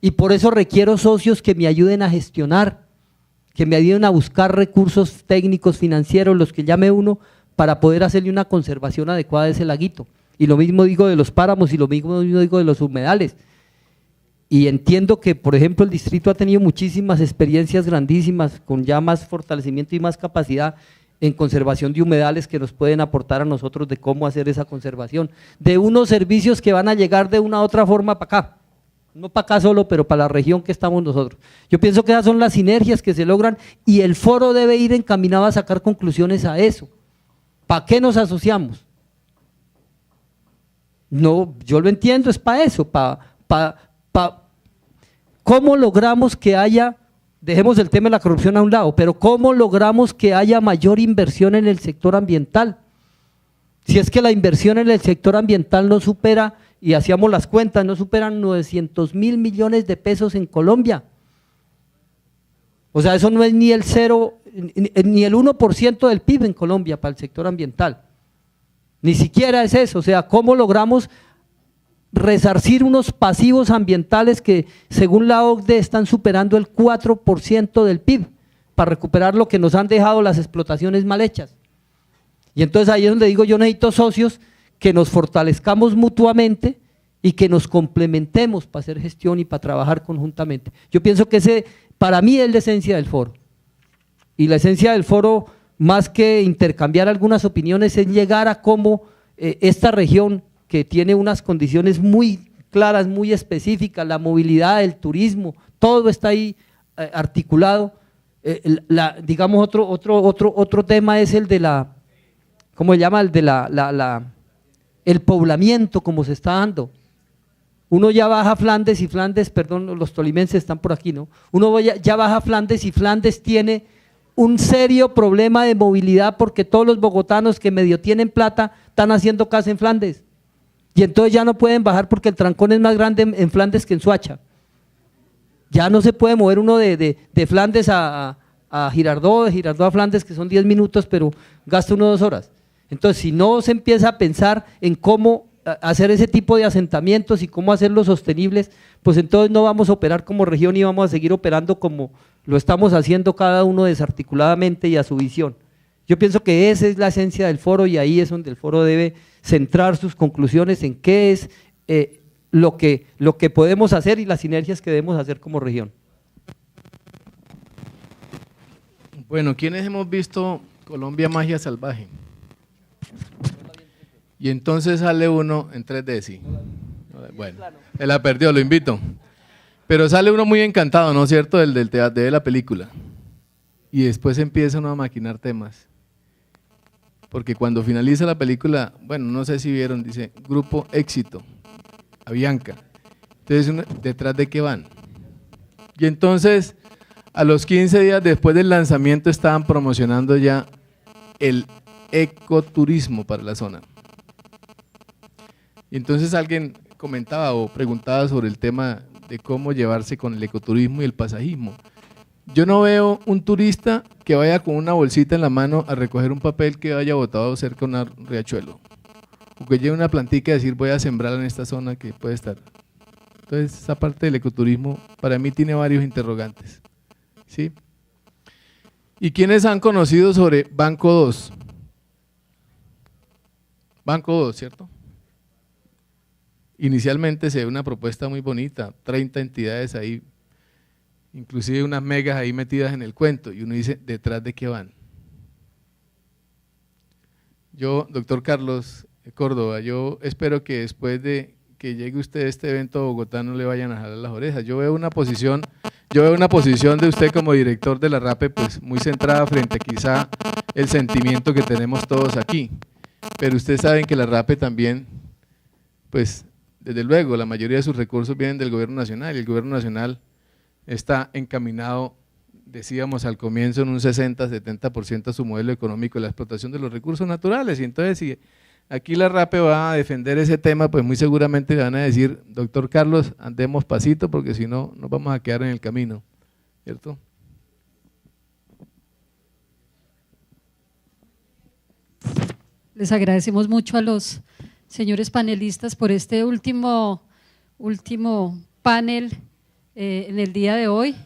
Y por eso requiero socios que me ayuden a gestionar, que me ayuden a buscar recursos técnicos, financieros, los que llame uno, para poder hacerle una conservación adecuada a ese laguito. Y lo mismo digo de los páramos y lo mismo digo de los humedales. Y entiendo que, por ejemplo, el distrito ha tenido muchísimas experiencias grandísimas, con ya más fortalecimiento y más capacidad en conservación de humedales que nos pueden aportar a nosotros de cómo hacer esa conservación, de unos servicios que van a llegar de una u otra forma para acá, no para acá solo, pero para la región que estamos nosotros. Yo pienso que esas son las sinergias que se logran y el foro debe ir encaminado a sacar conclusiones a eso. ¿Para qué nos asociamos? No, yo lo entiendo, es para eso, ¿cómo logramos que haya, dejemos el tema de la corrupción a un lado, pero cómo logramos que haya mayor inversión en el sector ambiental? Si es que la inversión en el sector ambiental no supera, y hacíamos las cuentas, no superan 900.000 millones de pesos en Colombia. O sea, eso no es ni el 1% del PIB en Colombia para el sector ambiental. Ni siquiera es eso, o sea, ¿cómo logramos resarcir unos pasivos ambientales que según la OCDE están superando el 4% del PIB para recuperar lo que nos han dejado las explotaciones mal hechas? Y entonces ahí es donde digo, yo necesito socios que nos fortalezcamos mutuamente y que nos complementemos para hacer gestión y para trabajar conjuntamente. Yo pienso que ese para mí es la esencia del foro, y la esencia del foro, más que intercambiar algunas opiniones, es llegar a cómo esta región, que tiene unas condiciones muy claras, muy específicas, la movilidad, el turismo, todo está ahí articulado. Digamos otro tema es el de la, ¿cómo se llama? El de el poblamiento, como se está dando. Uno ya baja a Flandes y Flandes, perdón, los tolimenses están por aquí, ¿no? Uno ya baja a Flandes y Flandes tiene un serio problema de movilidad porque todos los bogotanos que medio tienen plata están haciendo casa en Flandes. Y entonces ya no pueden bajar porque el trancón es más grande en Flandes que en Soacha. Ya no se puede mover uno de Flandes a Girardot, de Girardot a Flandes, que son 10 minutos, pero gasta uno 2 horas. Entonces, si no se empieza a pensar en cómo hacer ese tipo de asentamientos y cómo hacerlos sostenibles, pues entonces no vamos a operar como región y vamos a seguir operando como lo estamos haciendo cada uno desarticuladamente y a su visión. Yo pienso que esa es la esencia del foro y ahí es donde el foro debe centrar sus conclusiones en qué es lo que podemos hacer y las sinergias que debemos hacer como región. Bueno, ¿quiénes hemos visto Colombia Magia Salvaje? Y entonces sale uno en 3D, sí. Bueno, él la perdió, lo invito. Pero sale uno muy encantado, ¿no es cierto?, del teatro, de la película. Y después empieza uno a maquinar temas. Porque cuando finaliza la película, bueno, no sé si vieron, dice Grupo Éxito, Avianca. Entonces, ¿detrás de qué van? Y entonces, a los 15 días después del lanzamiento estaban promocionando ya el ecoturismo para la zona. Y entonces alguien comentaba o preguntaba sobre el tema de cómo llevarse con el ecoturismo y el pasajismo. Yo no veo un turista que vaya con una bolsita en la mano a recoger un papel que haya botado cerca de un riachuelo, o que lleve una plantica y decir voy a sembrar en esta zona que puede estar. Entonces esa parte del ecoturismo para mí tiene varios interrogantes, ¿sí? ¿Y quiénes han conocido sobre Banco 2? Banco 2, ¿cierto? Inicialmente se ve una propuesta muy bonita, 30 entidades ahí, inclusive unas megas ahí metidas en el cuento, y uno dice, ¿detrás de qué van? Yo, doctor Carlos Córdoba, yo espero que después de que llegue usted a este evento a Bogotá no le vayan a jalar las orejas. Yo veo una posición de usted como director de la RAPE pues muy centrada frente a quizá el sentimiento que tenemos todos aquí, pero ustedes saben que la RAPE también, pues desde luego, la mayoría de sus recursos vienen del gobierno nacional y el gobierno nacional está encaminado, decíamos al comienzo, en un 60-70% a su modelo económico de la explotación de los recursos naturales. Y entonces, si aquí la RAPE va a defender ese tema, pues muy seguramente le van a decir, doctor Carlos, andemos pasito porque si no, nos vamos a quedar en el camino, ¿cierto? Les agradecemos mucho a los señores panelistas por este último panel en el día de hoy.